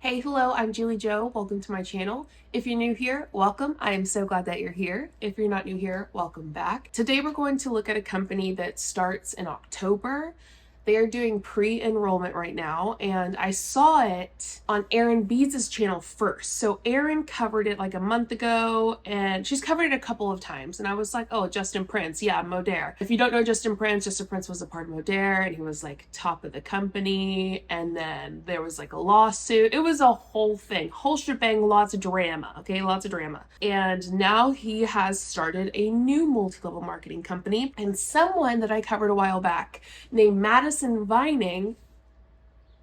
Hey, hello, I'm JulieJo. Welcome to my channel. If you're new here, welcome. I am so glad that you're here. If you're not new here, welcome back. Today we're going to look at a company that starts in October. They are doing pre-enrollment right now, and I saw it on Erin Beads' channel first. So Erin covered it like a month ago, and she's covered it a couple of times, and I was like, oh, Justin Prince, yeah, Modere. If you don't know Justin Prince was a part of Modere, and he was like top of the company, and then there was like a lawsuit. It was a whole thing, whole shebang, lots of drama, okay, lots of drama. And now he has started a new multi-level marketing company, and someone that I covered a while back named Madison Vining.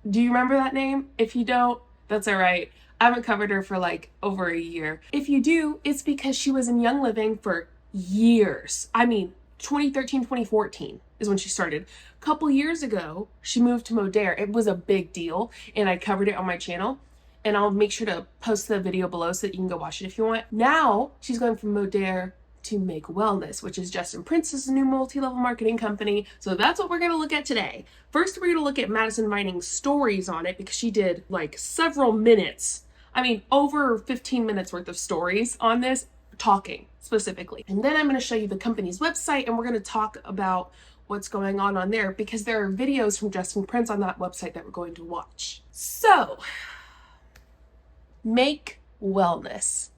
Do you remember that name? If you don't, that's all right. I haven't covered her for like over a year. If you do, it's because she was in Young Living for years. I mean, 2013, 2014 is when she started. A couple years ago, she moved to Modere. It was a big deal, and I covered it on my channel. And I'll make sure to post the video below so that you can go watch it if you want. Now, she's going from Modere to Make Wellness, which is Justin Prince's new multi-level marketing company. So that's what we're going to look at today. First, we're going to look at Madison Vining's stories on it because she did like several minutes. I mean, over 15 minutes worth of stories on this, talking specifically. And then I'm going to show you the company's website, and we're going to talk about what's going on there because there are videos from Justin Prince on that website that we're going to watch. So, Make Wellness.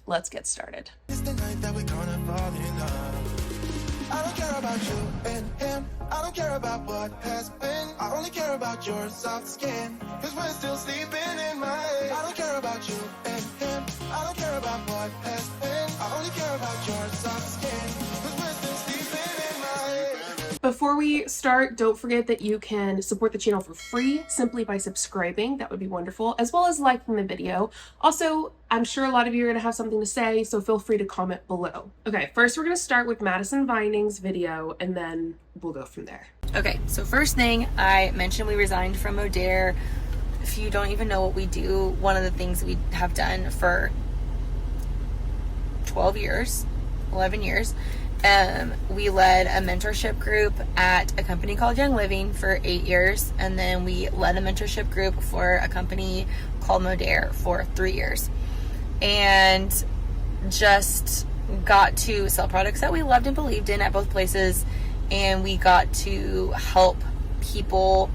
Let's get started. It's the night that we're gonna fall in love. I don't care about you and him. I don't care about what has been. I only care about your soft skin. Cause we're still sleeping in my head. I don't care about you and him. I don't care about what has been. I only care about your soft skin. Cause we're still sleeping in my head. Before we start, don't forget that you can support the channel for free simply by subscribing. That would be wonderful, as well as liking the video. Also, I'm sure a lot of you are going to have something to say, so feel free to comment below. Okay, first we're going to start with Madison Vining's video, and then we'll go from there. Okay, so first thing, I mentioned we resigned from Modere. If you don't even know what we do, one of the things we have done for 12 years, 11 years, we led a mentorship group at a company called Young Living for 8 years, and then we led a mentorship group for a company called Modere for 3 years, and just got to sell products that we loved and believed in at both places, and we got to help people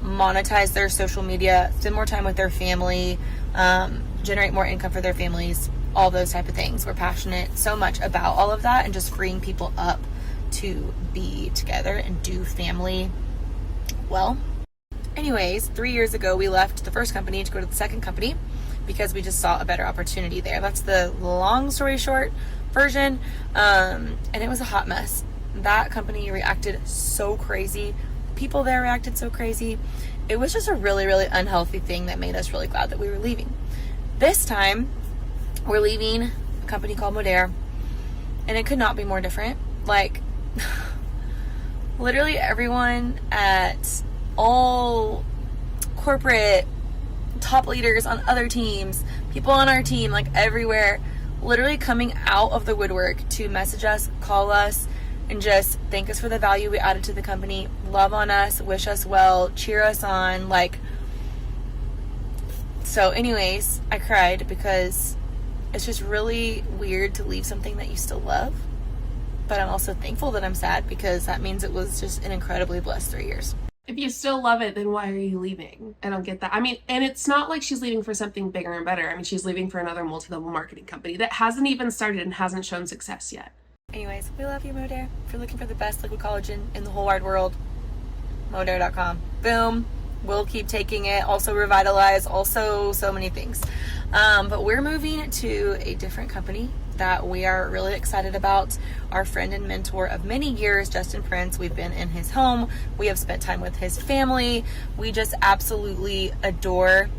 monetize their social media, spend more time with their family, generate more income for their families, all those type of things. We're passionate so much about all of that and just freeing people up to be together and do family well. Anyways, 3 years ago, we left the first company to go to the second company because we just saw a better opportunity there. That's the long story short version. And it was a hot mess. That company reacted so crazy. People there reacted so crazy. It was just a really, really unhealthy thing that made us really glad that we were leaving. This time, we're leaving a company called Modere, and it could not be more different. Like, literally everyone at all corporate top leaders on other teams, people on our team, like everywhere, literally coming out of the woodwork to message us, call us, and just thank us for the value we added to the company, love on us, wish us well, cheer us on. Like, so anyways, I cried because it's just really weird to leave something that you still love. But I'm also thankful that I'm sad because that means it was just an incredibly blessed 3 years. If you still love it, then why are you leaving? I don't get that. I mean, and it's not like she's leaving for something bigger and better. I mean, she's leaving for another multi-level marketing company that hasn't even started and hasn't shown success yet. Anyways, we love you, Modere. If you're looking for the best liquid collagen in the whole wide world, Modere.com. Boom. We'll keep taking it. Also Revitalize. Also so many things. But we're moving to a different company that we are really excited about. Our friend and mentor of many years, Justin Prince, we've been in his home. We have spent time with his family. We just absolutely adore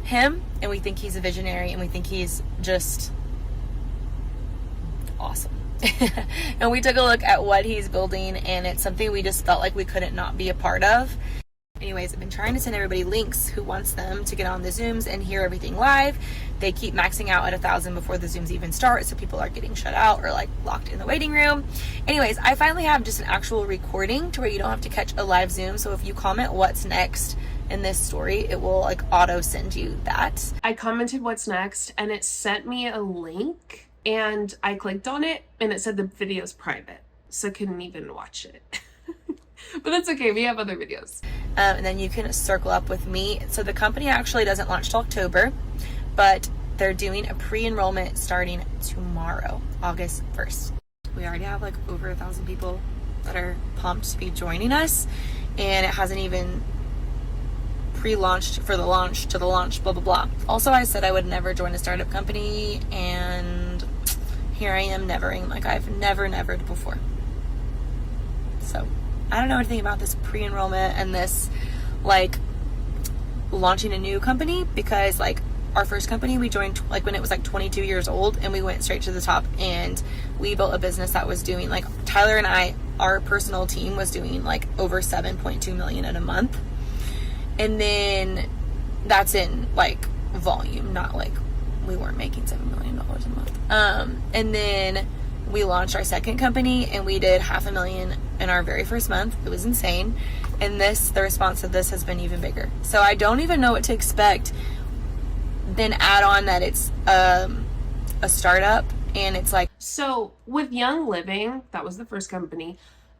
him, and we think he's a visionary, and we think he's just awesome. And we took a look at what he's building, and it's something we just felt like we couldn't not be a part of. Anyways, I've been trying to send everybody links who wants them to get on the Zooms and hear everything live. They keep maxing out at 1,000 before the Zooms even start, so people are getting shut out or like locked in the waiting room. Anyways, I finally have just an actual recording to where you don't have to catch a live Zoom. So if you comment what's next in this story, it will like auto send you that. I commented what's next, and it sent me a link, and I clicked on it, and it said the video's private, so I couldn't even watch it. But that's okay, we have other videos. And then you can circle up with me. So the company actually doesn't launch till October, but they're doing a pre-enrollment starting tomorrow, August 1st. We already have like over 1,000 people that are pumped to be joining us, and it hasn't even pre-launched for the launch to the launch, blah, blah, blah. Also, I said I would never join a startup company, and here I am nevering like I've nevered before. So I don't know anything about this pre-enrollment and this like launching a new company, because like our first company we joined like when it was like 22 years old, and we went straight to the top, and we built a business that was doing like Tyler and I, our personal team was doing like over 7.2 million in a month. And then that's in like volume, not like we weren't making $7 million a month. And then we launched our second company, and we did $500,000 in our very first month. It was insane. And the response to this has been even bigger. So I don't even know what to expect. Then add on that it's a startup, and it's like. So with Young Living, that was the first company.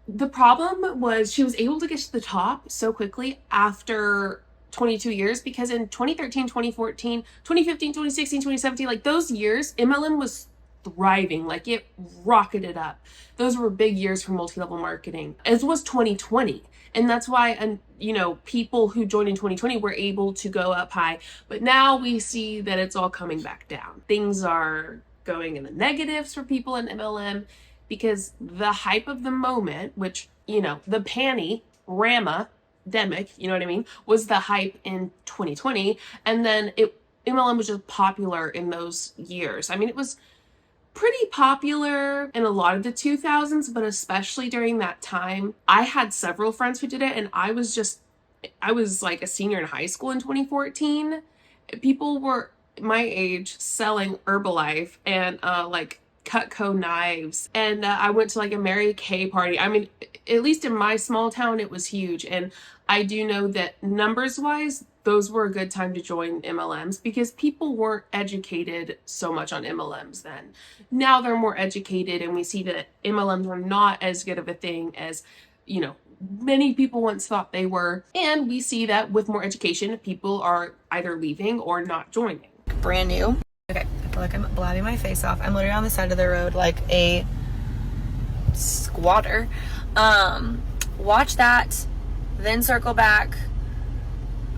The problem was she was able to get to the top so quickly after 22 years, because in 2013, 2014, 2015, 2016, 2017, like those years, MLM was thriving, like it rocketed up. Those were big years for multi-level marketing, as was 2020. And that's why, and you know, people who joined in 2020 were able to go up high. But now we see that it's all coming back down. Things are going in the negatives for people in MLM, because the hype of the moment, which, you know, the Rama-demic, you know what I mean, was the hype in 2020. And then MLM was just popular in those years. I mean, it was pretty popular in a lot of the 2000s, but especially during that time. I had several friends who did it, and I was like a senior in high school in 2014. People were my age selling Herbalife and like Cutco knives, and I went to like a Mary Kay party. I mean, at least in my small town, it was huge. And I do know that numbers wise, those were a good time to join MLMs, because people weren't educated so much on MLMs then. Now they're more educated, and we see that MLMs are not as good of a thing as, you know, many people once thought they were. And we see that with more education, people are either leaving or not joining. Brand new. Okay, I feel like I'm blabbing my face off. I'm literally on the side of the road like a squatter. Watch that, then circle back.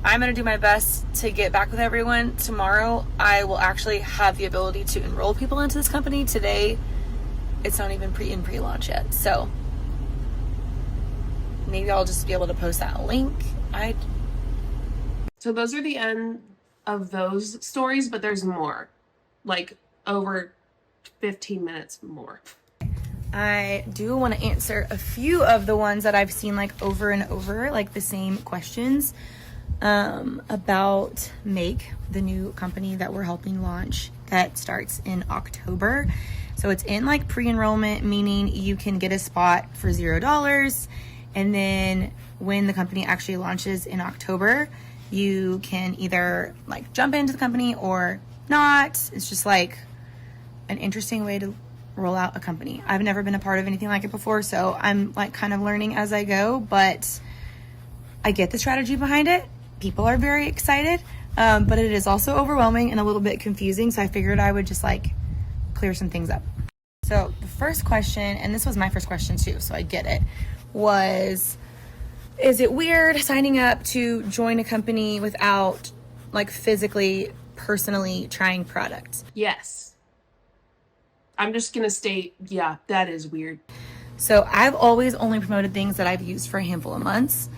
I'm going to do my best to get back with everyone. Tomorrow, I will actually have the ability to enroll people into this company. Today, it's not even pre-launch yet. So maybe I'll just be able to post that link. So those are the end of those stories, but there's more, like over 15 minutes more. I do want to answer a few of the ones that I've seen like over and over, like the same questions about Make, the new company that we're helping launch that starts in October. So it's in like pre-enrollment, meaning you can get a spot for $0. And then when the company actually launches in October, you can either like jump into the company or not. It's just like an interesting way to roll out a company. I've never been a part of anything like it before, so I'm like kind of learning as I go, but I get the strategy behind it. People are very excited, but it is also overwhelming and a little bit confusing, so I figured I would just like clear some things up. So the first question, and this was my first question too, so I get it, was, is it weird signing up to join a company without like physically, personally trying products? Yes. I'm just gonna state, yeah, that is weird. So I've always only promoted things that I've used for a handful of months,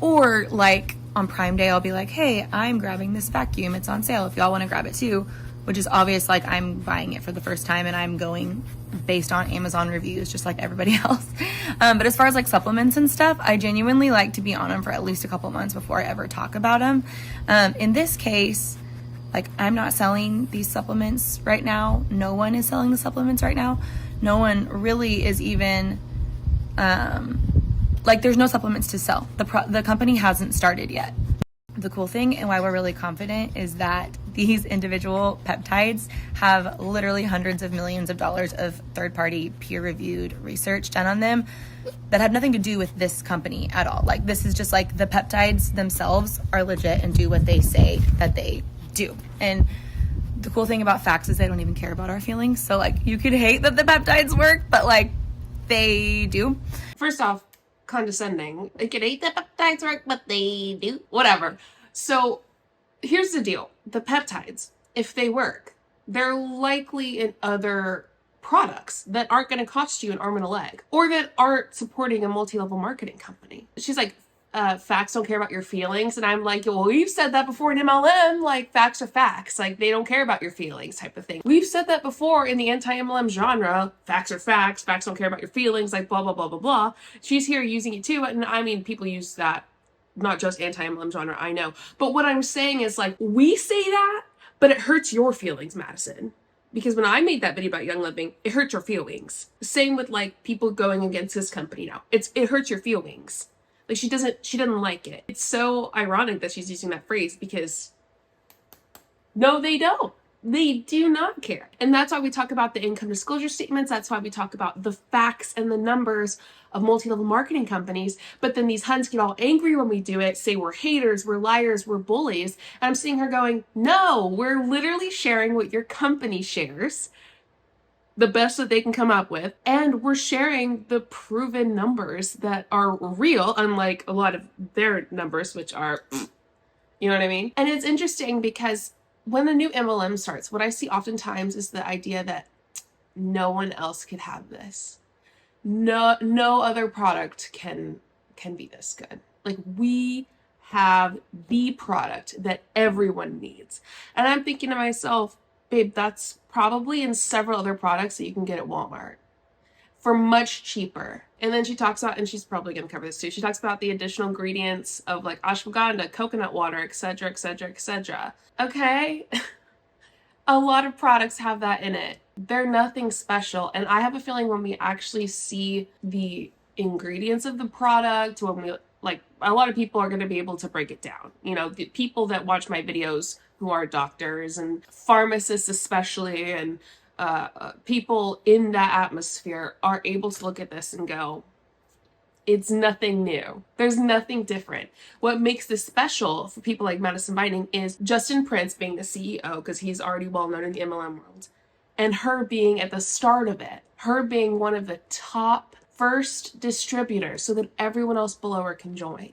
or like on Prime Day, I'll be like, hey, I'm grabbing this vacuum. It's on sale if y'all want to grab it too, which is obvious. Like I'm buying it for the first time and I'm going based on Amazon reviews, just like everybody else. But as far as like supplements and stuff, I genuinely like to be on them for at least a couple months before I ever talk about them. In this case, like I'm not selling these supplements right now. No one is selling the supplements right now. No one really is even, like there's no supplements to sell. The company hasn't started yet. The cool thing and why we're really confident is that these individual peptides have literally hundreds of millions of dollars of third-party peer-reviewed research done on them that have nothing to do with this company at all. Like, this is just like the peptides themselves are legit and do what they say that they do. And the cool thing about facts is they don't even care about our feelings. So, like, you could hate that the peptides work, but, like, they do. First off, condescending. I could hate that peptides work, but they do. Whatever. So here's the deal. The peptides, if they work, they're likely in other products that aren't going to cost you an arm and a leg, or that aren't supporting a multi-level marketing company. She's like, facts don't care about your feelings. And I'm like, well, we've said that before in MLM, like facts are facts. Like they don't care about your feelings type of thing. We've said that before in the anti-MLM genre, facts are facts don't care about your feelings, like blah, blah, blah, blah, blah. She's here using it too. And I mean, people use that, not just anti-MLM genre, I know. But what I'm saying is like, we say that, but it hurts your feelings, Madison. Because when I made that video about Young Living, it hurt your feelings. Same with like people going against this company now. It hurts your feelings. Like she doesn't like it. It's so ironic that she's using that phrase because no, they don't. They do not care. And that's why we talk about the income disclosure statements. That's why we talk about the facts and the numbers of multi-level marketing companies. But then these huns get all angry when we do it, say we're haters, we're liars, we're bullies. And I'm seeing her going, no, we're literally sharing what your company shares, the best that they can come up with, and we're sharing the proven numbers that are real, unlike a lot of their numbers, which are, you know what I mean? And it's interesting because when the new MLM starts, what I see oftentimes is the idea that no one else could have this. No other product can be this good. Like we have the product that everyone needs. And I'm thinking to myself, babe, that's probably in several other products that you can get at Walmart for much cheaper. And then she talks about, and she's probably going to cover this too, she talks about the additional ingredients of like ashwagandha, coconut water, etc., etc., etc. Okay. A lot of products have that in it. They're nothing special. And I have a feeling when we actually see the ingredients of the product, when we like, a lot of people are going to be able to break it down. You know, the people that watch my videos who are doctors and pharmacists especially, and people in that atmosphere are able to look at this and go, it's nothing new. There's nothing different. What makes this special for people like Madison Vining is Justin Prince being the CEO, because he's already well known in the MLM world, and her being at the start of it, her being one of the top first distributors so that everyone else below her can join.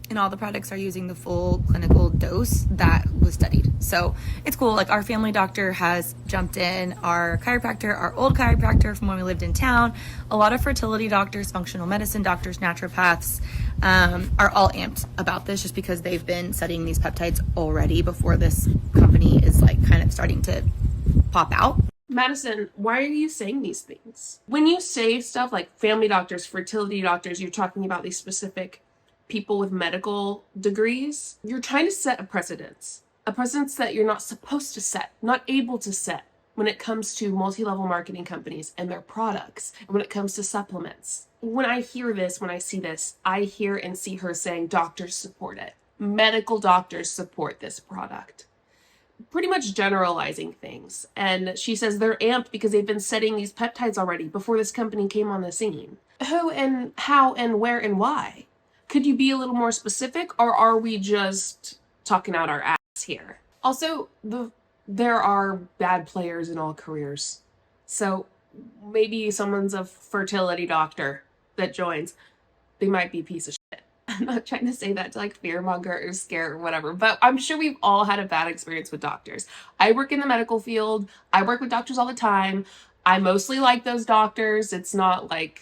And all the products are using the full clinical dose that was studied. So it's cool. Like our family doctor has jumped in, our chiropractor, our old chiropractor from when we lived in town, a lot of fertility doctors, functional medicine doctors, naturopaths are all amped about this just because they've been studying these peptides already before this company is like kind of starting to pop out. Madison, why are you saying these things? When you say stuff like family doctors, fertility doctors, you're talking about these specific people with medical degrees. You're trying to set a precedence that you're not supposed to set, not able to set when it comes to multi-level marketing companies and their products, and when it comes to supplements. When I hear this, when I see this, I hear and see her saying doctors support it. Medical doctors support this product. Pretty much generalizing things. And she says they're amped because they've been studying these peptides already before this company came on the scene. Who and how and where and why? Could you be a little more specific, or are we just talking out our ass here? Also, there are bad players in all careers. So maybe someone's a fertility doctor that joins. They might be a piece of shit. I'm not trying to say that to like fearmonger or scare or whatever, but I'm sure we've all had a bad experience with doctors. I work in the medical field. I work with doctors all the time. I mostly like those doctors. It's not like,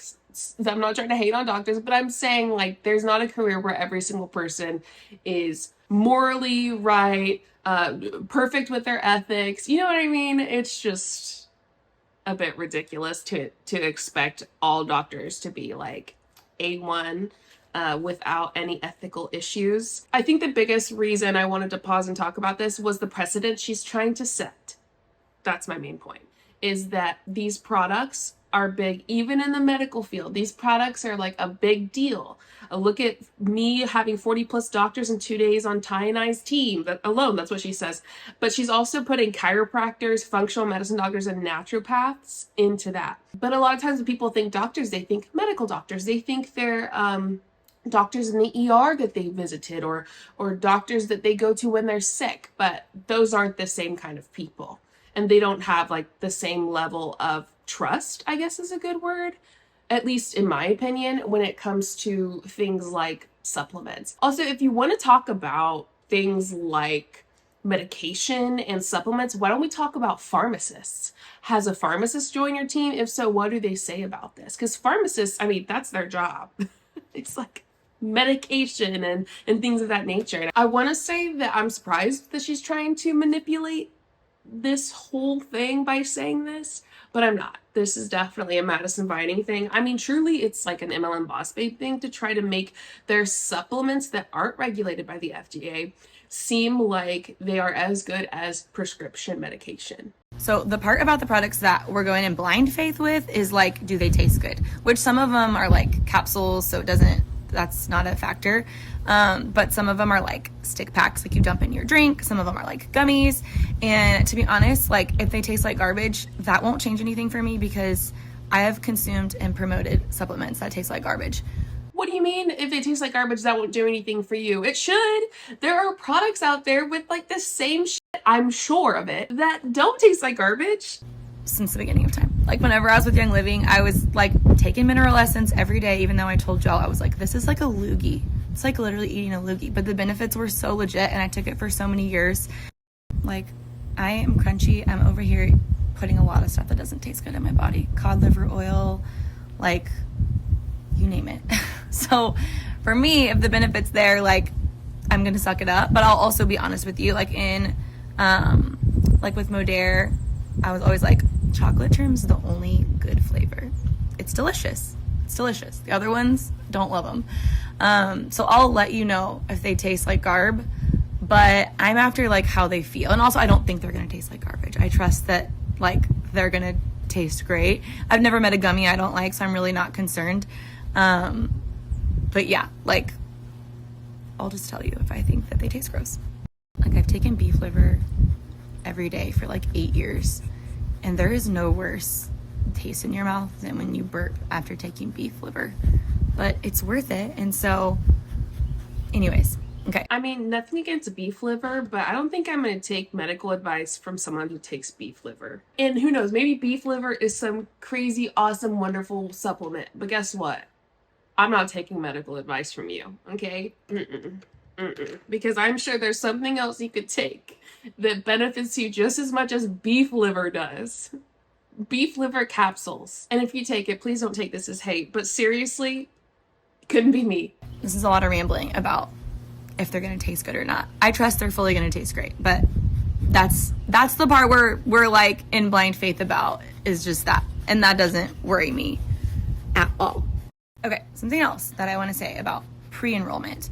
I'm not trying to hate on doctors, but I'm saying like there's not a career where every single person is morally right, perfect with their ethics. You know what I mean? It's just a bit ridiculous to expect all doctors to be like A1 without any ethical issues. I think the biggest reason I wanted to pause and talk about this was the precedent she's trying to set. That's my main point, is that these products are big, even in the medical field. These products are like a big deal. Look at me having 40 plus doctors in 2 days on Ty and I's team. That alone, that's what she says. But she's also putting chiropractors, functional medicine doctors, and naturopaths into that. But a lot of times when people think doctors, they think medical doctors. They think they're doctors in the ER that they visited, or doctors that they go to when they're sick. But those aren't the same kind of people. And they don't have like the same level of trust, I guess is a good word, at least in my opinion, when it comes to things like supplements. Also, if you want to talk about things like medication and supplements, why don't we talk about pharmacists? Has a pharmacist joined your team? If so, what do they say about this? Because pharmacists, I mean, that's their job. It's like medication and things of that nature. And I want to say that I'm surprised that she's trying to manipulate this whole thing by saying this, but I'm not. This is definitely a Madison Vining thing. I mean, truly, it's like an MLM boss babe thing to try to make their supplements that aren't regulated by the FDA seem like they are as good as prescription medication. So the part about the products that we're going in blind faith with is like, do they taste good? Which some of them are like capsules, so that's not a factor. But some of them are like stick packs, like you dump in your drink. Some of them are like gummies. And to be honest, like if they taste like garbage, that won't change anything for me because I have consumed and promoted supplements that taste like garbage. What do you mean if they taste like garbage, that won't do anything for you? It should. There are products out there with like the same shit, I'm sure of it, that don't taste like garbage. Since the beginning of time. Like whenever I was with Young Living, I was like taking mineral essence every day, even though I told y'all I was like, this is like a loogie. It's like literally eating a loogie. But the benefits were so legit and I took it for so many years. Like I am crunchy. I'm over here putting a lot of stuff that doesn't taste good in my body. Cod liver oil, like you name it. So for me, if the benefit's there, like I'm going to suck it up. But I'll also be honest with you, like in, like with Modere, I was always like, chocolate trim's the only good flavor. It's delicious. It's delicious. The other ones, don't love them. So I'll let you know if they taste like garb, but I'm after like how they feel. And also I don't think they're going to taste like garbage. I trust that like they're going to taste great. I've never met a gummy I don't like, so I'm really not concerned. But yeah, like I'll just tell you if I think that they taste gross. Like I've taken beef liver every day for like 8 years, and there is no worse taste in your mouth than when you burp after taking beef liver, but it's worth it. And so anyways, okay. I mean, nothing against beef liver, but I don't think I'm going to take medical advice from someone who takes beef liver. And who knows, maybe beef liver is some crazy, awesome, wonderful supplement, but guess what? I'm not taking medical advice from you, okay? Because I'm sure there's something else you could take that benefits you just as much as beef liver does. Beef liver capsules. And if you take it, please don't take this as hate, but seriously, couldn't be me. This is a lot of rambling about if they're going to taste good or not. I trust they're fully going to taste great, but that's the part where we're like in blind faith about, is just that. And that doesn't worry me at all. Okay, something else that I want to say about pre-enrollment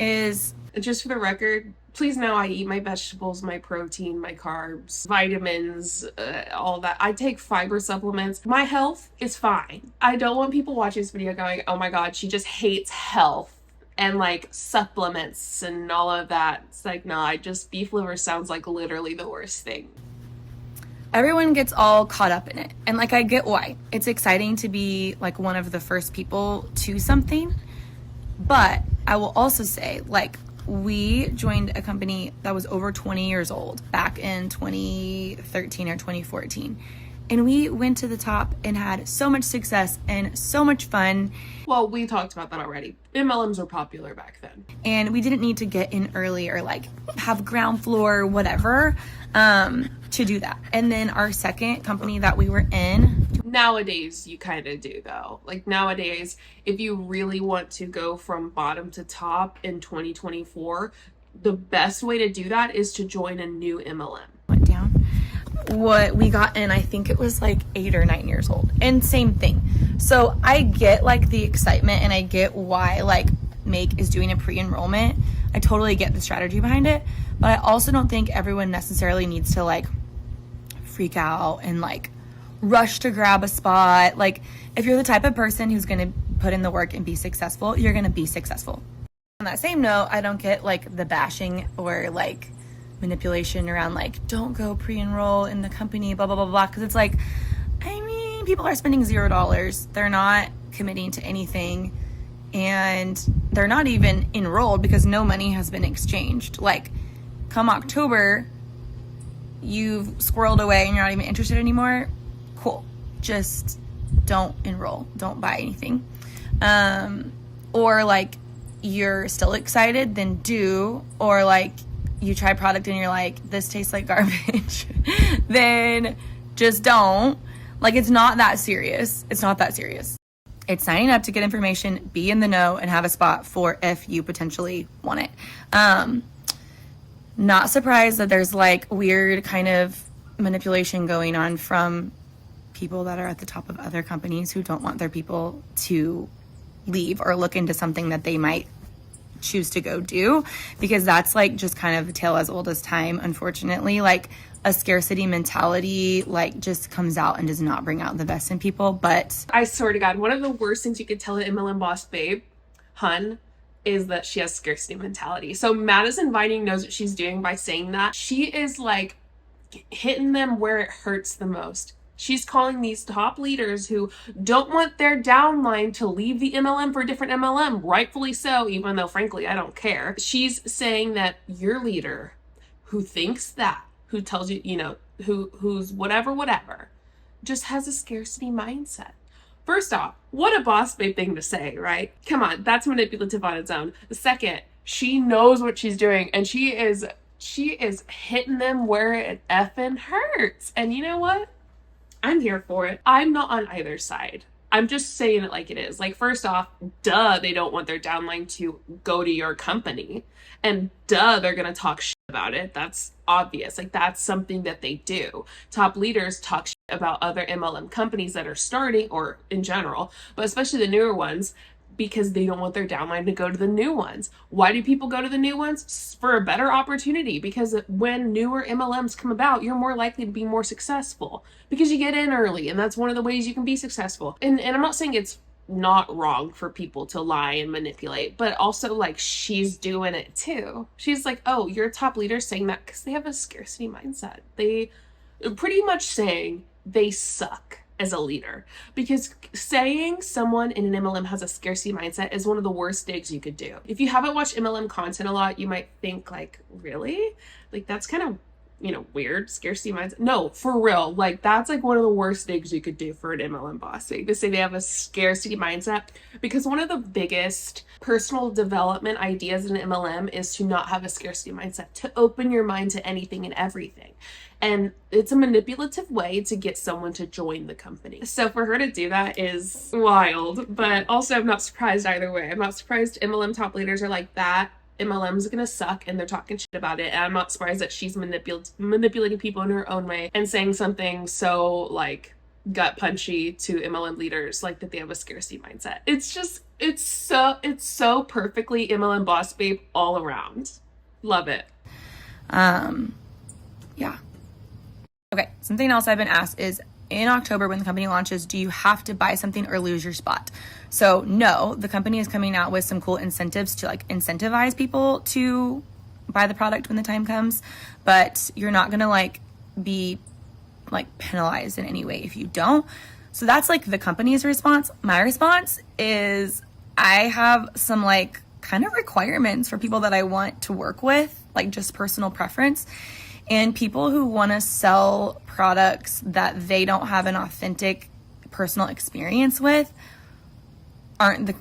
is, just for the record, please know I eat my vegetables, my protein, my carbs, vitamins, all that. I take fiber supplements. My health is fine. I don't want people watching this video going, oh my God, she just hates health and like supplements and all of that. It's like, no, beef liver sounds like literally the worst thing. everyone gets all caught up in it. And like, I get why. It's exciting to be like one of the first people to something. But I will also say, like, we joined a company that was over 20 years old back in 2013 or 2014. And we went to the top and had so much success and so much fun. Well, we talked about that already. MLMs were popular back then. And we didn't need to get in early or like have ground floor, whatever, to do that. And then our second company that we were in. Nowadays, you kind of do though. Like nowadays, if you really want to go from bottom to top in 2024, the best way to do that is to join a new MLM. Went down. What we got in, I think it was like 8 or 9 years old, and same thing. So I get like the excitement and I get why like Make is doing a pre-enrollment. I totally get the strategy behind it, but I also don't think everyone necessarily needs to like freak out and like rush to grab a spot. Like, if you're the type of person who's going to put in the work and be successful, you're going to be successful. On that same note, I don't get like the bashing or like manipulation around like, don't go pre-enroll in the company, blah, blah, blah, blah. Because it's like, I mean, people are spending $0. They're not committing to anything. And they're not even enrolled because no money has been exchanged. Like, come October, you've squirreled away and you're not even interested anymore. Cool. Just don't enroll. Don't buy anything. Or like, you're still excited, then do. Or like, you try product and you're like, this tastes like garbage. Then just don't. Like, it's not that serious. It's not that serious. It's signing up to get information, be in the know, and have a spot for if you potentially want it. Not surprised that there's like weird kind of manipulation going on from people that are at the top of other companies who don't want their people to leave or look into something that they might choose to go do, because that's like just kind of a tale as old as time, unfortunately. Like, a scarcity mentality like just comes out and does not bring out the best in people. But I swear to God, one of the worst things you could tell an MLM boss babe, hun, is that she has scarcity mentality. So Madison Vining knows what she's doing by saying that. She is like hitting them where it hurts the most. She's calling these top leaders who don't want their downline to leave the MLM for a different MLM, rightfully so, even though frankly I don't care. She's saying that your leader who thinks that, who tells you, you know, who's whatever, just has a scarcity mindset. First off, what a boss babe thing to say, right? Come on, that's manipulative on its own. The second, she knows what she's doing, and she is hitting them where it effing hurts. And you know what? I'm here for it. I'm not on either side. I'm just saying it like it is. Like, first off, duh, they don't want their downline to go to your company. And duh, they're going to talk shit about it. That's obvious. Like, that's something that they do. Top leaders talk shit about other MLM companies that are starting, or in general, but especially the newer ones, because they don't want their downline to go to the new ones. Why do people go to the new ones? For a better opportunity. Because when newer MLMs come about, you're more likely to be more successful because you get in early, and that's one of the ways you can be successful. And I'm not saying it's not wrong for people to lie and manipulate, but also like, she's doing it too. She's like, oh, your top leader saying that because they have a scarcity mindset. They pretty much saying they suck as a leader, because saying someone in an MLM has a scarcity mindset is one of the worst digs you could do. If you haven't watched MLM content a lot, you might think like, really? Like, that's kind of, you know, weird, scarcity mindset. No, for real. Like, that's like one of the worst digs you could do for an MLM boss. Like, to say they have a scarcity mindset, because one of the biggest personal development ideas in MLM is to not have a scarcity mindset, to open your mind to anything and everything. And it's a manipulative way to get someone to join the company. So for her to do that is wild, but also I'm not surprised either way. I'm not surprised MLM top leaders are like that. MLM's gonna suck, and they're talking shit about it. And I'm not surprised that she's manipulating people in her own way and saying something so like gut punchy to MLM leaders, like that they have a scarcity mindset. It's just, it's so perfectly MLM boss babe all around. Love it. Yeah. Okay, something else I've been asked is, in October when the company launches, do you have to buy something or lose your spot? So no, the company is coming out with some cool incentives to like incentivize people to buy the product when the time comes, but you're not gonna like be like penalized in any way if you don't. So that's like the company's response. My response is, I have some like kind of requirements for people that I want to work with, like just personal preference. And people who want to sell products that they don't have an authentic personal experience with aren't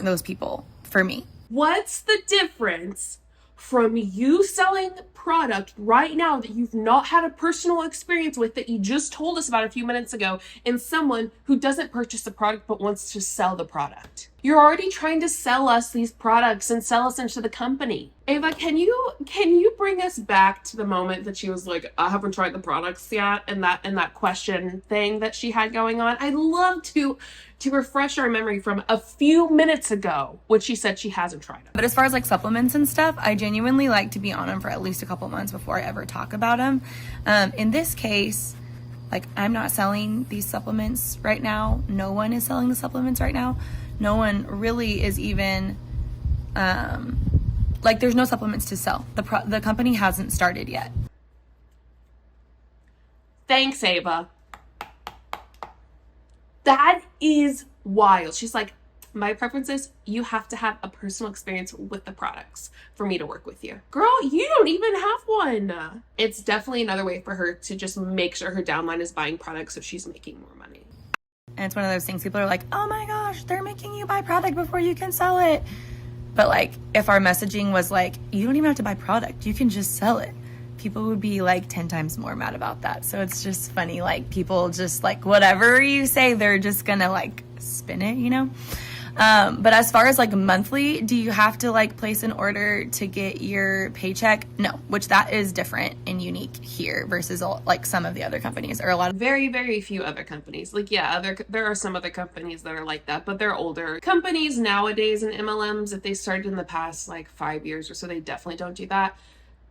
those people for me. What's the difference from you selling product right now that you've not had a personal experience with, that you just told us about a few minutes ago, and someone who doesn't purchase the product but wants to sell the product? You're already trying to sell us these products and sell us into the company. Ava, can you bring us back to the moment that she was like, I haven't tried the products yet, and that question thing that she had going on? I'd love to refresh our memory from a few minutes ago when she said she hasn't tried them. But as far as like supplements and stuff, I genuinely like to be on them for at least a couple months before I ever talk about them. In this case, Like, I'm not selling these supplements right now. No one is selling the supplements right now. No one really is even, like, there's no supplements to sell. The company hasn't started yet. Thanks, Ava. That is wild. She's like, my preference is you have to have a personal experience with the products for me to work with you. Girl, you don't even have one. It's definitely another way for her to just make sure her downline is buying products so she's making more money. And it's one of those things people are like, oh my gosh, they're making you buy product before you can sell it. But like, if our messaging was like, you don't even have to buy product, you can just sell it, people would be like 10 times more mad about that. So it's just funny, like, people just like, whatever you say, they're just gonna like spin it, you know? But as far as like monthly, do you have to like place an order to get your paycheck? No, which that is different and unique here versus like some of the other companies, or a lot of very, very few other companies. Like, yeah, there are some other companies that are like that, but they're older companies nowadays. And MLMs, if they started in the past like 5 years or so, they definitely don't do that.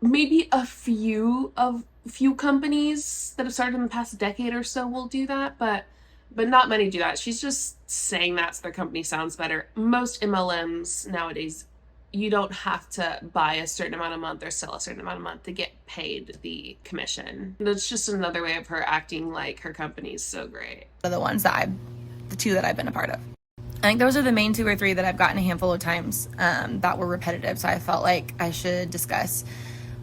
Maybe a few companies that have started in the past decade or so will do that, but not many do that. She's just saying that so their company sounds better. Most MLMs nowadays, you don't have to buy a certain amount a month or sell a certain amount a month to get paid the commission. That's just another way of her acting like her company's so great. The two that I've been a part of. I think those are the main 2 or 3 that I've gotten a handful of times that were repetitive, so I felt like I should discuss.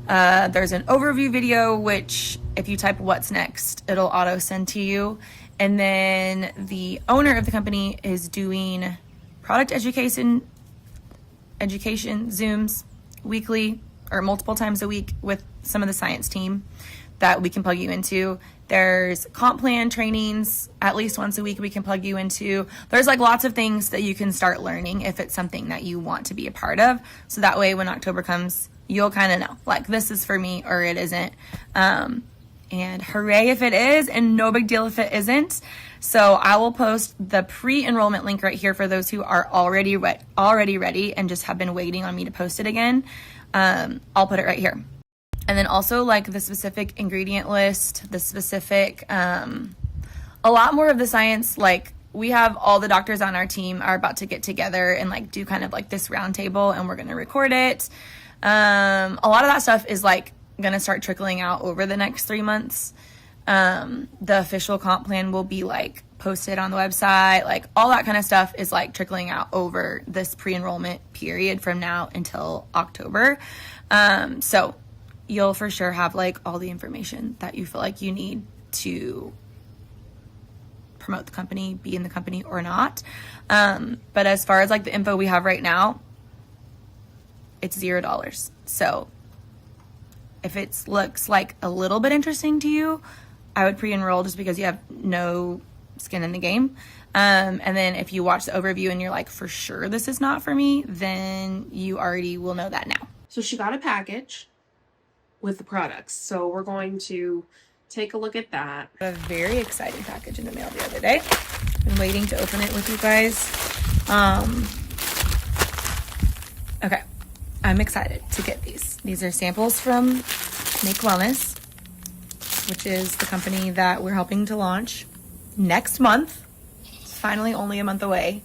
There's an overview video, which if you type what's next, it'll auto send to you. And then the owner of the company is doing product education Zooms weekly or multiple times a week with some of the science team that we can plug you into. There's comp plan trainings at least once a week we can plug you into. There's like lots of things that you can start learning if it's something that you want to be a part of. So that way when October comes, you'll kind of know, like, this is for me or it isn't. And hooray if it is, and no big deal if it isn't. So I will post the pre-enrollment link right here for those who are already ready and just have been waiting on me to post it again. I'll put it right here. And then also like the specific ingredient list, the specific, a lot more of the science. Like, we have all the doctors on our team are about to get together and like do kind of like this round table, and we're going to record it. A lot of that stuff is like going to start trickling out over the next 3 months. The official comp plan will be like posted on the website, like all that kind of stuff is like trickling out over this pre-enrollment period from now until October. So you'll for sure have like all the information that you feel like you need to promote the company, be in the company or not. But as far as like the info we have right now, it's $0. So if it looks like a little bit interesting to you, I would pre-enroll just because you have no skin in the game. And then if you watch the overview and you're like, for sure this is not for me, then you already will know that now. So she got a package with the products. So we're going to take a look at that. A very exciting package in the mail the other day. Been waiting to open it with you guys. Okay. I'm excited to get these. These are samples from Make Wellness, which is the company that we're helping to launch next month. It's finally only a month away.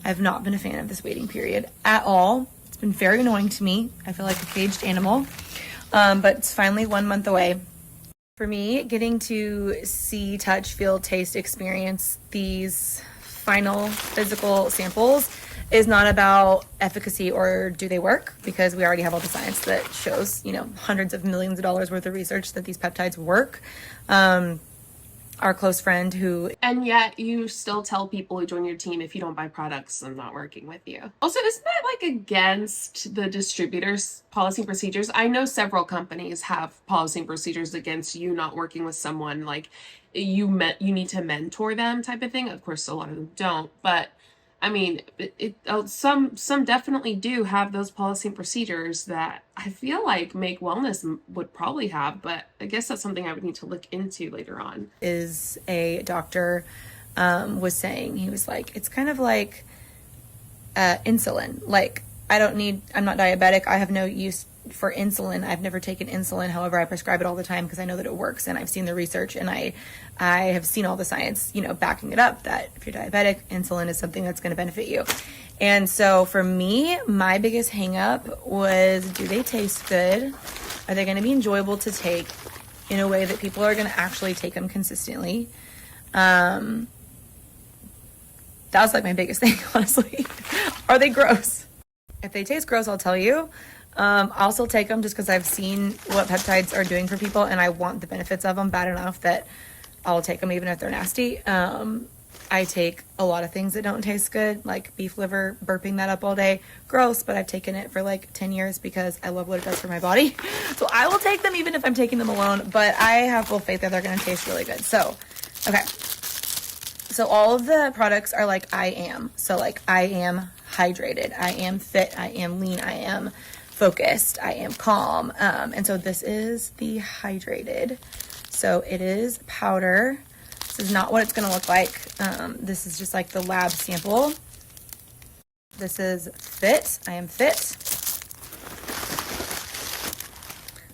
I've not been a fan of this waiting period at all. It's been very annoying to me. I feel like a caged animal, but it's finally 1 month away. For me, getting to see, touch, feel, taste, experience these final physical samples is not about efficacy or do they work, because we already have all the science that shows, you know, hundreds of millions of dollars worth of research that these peptides work. Our close friend who... And yet you still tell people who join your team, if you don't buy products, I'm not working with you. Also, isn't that like against the distributor's policy and procedures? I know several companies have policy and procedures against you not working with someone, like you need to mentor them type of thing. Of course, a lot of them don't, but I mean, some definitely do have those policy and procedures that I feel like Make Wellness would probably have, but I guess that's something I would need to look into later on. Is a doctor was saying, he was like, it's kind of like insulin. Like, I'm not diabetic. I have no use for insulin, I've never taken insulin. However, I prescribe it all the time because I know that it works, and I've seen the research, and I have seen all the science, backing it up, that if you're diabetic, insulin is something that's going to benefit you. And so for me, my biggest hang up was, do they taste good? Are they going to be enjoyable to take in a way that people are going to actually take them consistently? That was like my biggest thing, honestly. Are they gross? If they taste gross, I'll tell you. I'll still take them just because I've seen what peptides are doing for people, and I want the benefits of them bad enough that I'll take them even if they're nasty. I take a lot of things that don't taste good, like beef liver, burping that up all day. Gross, but I've taken it for like 10 years because I love what it does for my body. So I will take them even if I'm taking them alone, but I have full faith that they're going to taste really good. So, okay. So all of the products are like I am. So like I am hydrated, I am fit, I am lean, I am focused, I am calm. And so this is the hydrated. So it is powder. This is not what it's going to look like. This is just like the lab sample. This is fit. I am fit.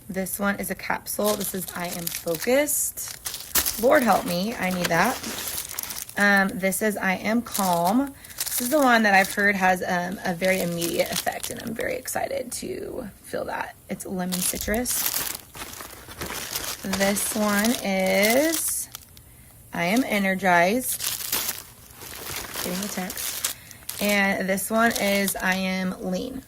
This one is a capsule. This is I am focused. Lord help me. I need that. This is I am calm. This is the one that I've heard has a very immediate effect, and I'm very excited to feel that. It's lemon citrus. This one is I am energized. Getting the text. And this one is I am lean.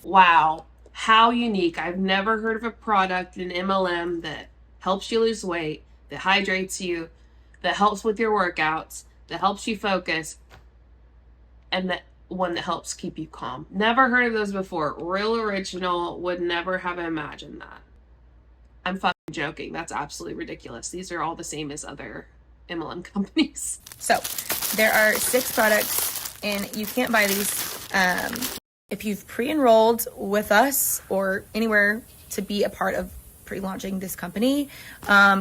Wow, how unique. I've never heard of a product in MLM that helps you lose weight, that hydrates you, that helps with your workouts, that helps you focus, and that one that helps keep you calm. Never heard of those before. Real original. Would never have imagined that. I'm fucking joking. That's absolutely ridiculous. These are all the same as other MLM companies. So there are 6 products, and you can't buy these if you've pre-enrolled with us or anywhere to be a part of pre-launching this company.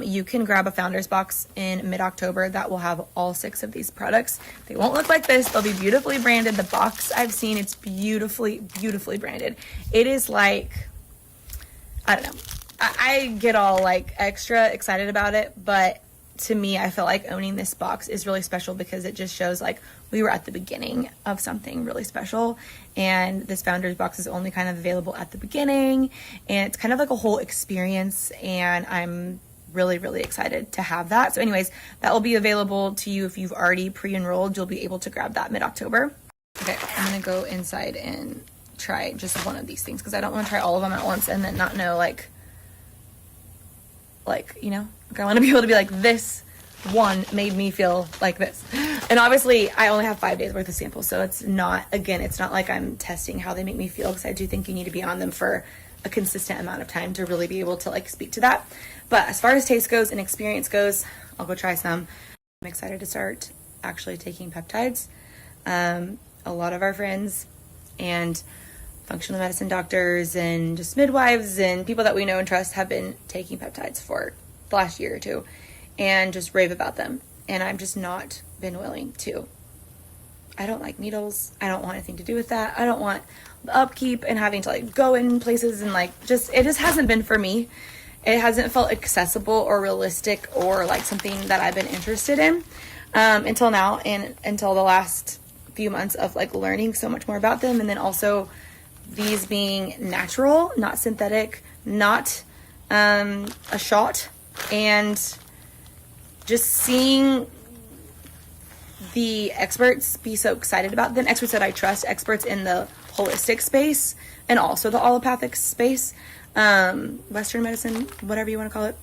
You can grab a founder's box in mid-October that will have all 6 of these products. They won't look like this. They'll be beautifully branded. The box I've seen, it's beautifully branded. It is like, I don't know. I get all like extra excited about it, but to me, I feel like owning this box is really special because it just shows like we were at the beginning of something really special, and this founder's box is only kind of available at the beginning, and it's kind of like a whole experience, and I'm really excited to have that. So anyways, that will be available to you if you've already pre-enrolled. You'll be able to grab that mid-October. Okay, I'm gonna go inside and try just one of these things because I don't want to try all of them at once and then not know like I want to be able to be like, this one made me feel like this. And obviously I only have 5 days worth of samples, so it's not like I'm testing how they make me feel, because I do think you need to be on them for a consistent amount of time to really be able to like speak to that. But as far as taste goes and experience goes, I'll go try some. I'm excited to start actually taking peptides. A lot of our friends and functional medicine doctors and just midwives and people that we know and trust have been taking peptides for the last year or two and just rave about them. And I've just not been willing to. I don't like needles. I don't want anything to do with that. I don't want the upkeep and having to like go in places and like it just hasn't been for me. It hasn't felt accessible or realistic or like something that I've been interested in until now, and until the last few months of like learning so much more about them. And then also these being natural, not synthetic, not a shot, and just seeing the experts be so excited about them, experts that I trust, experts in the holistic space and also the allopathic space, Western medicine, whatever you want to call it,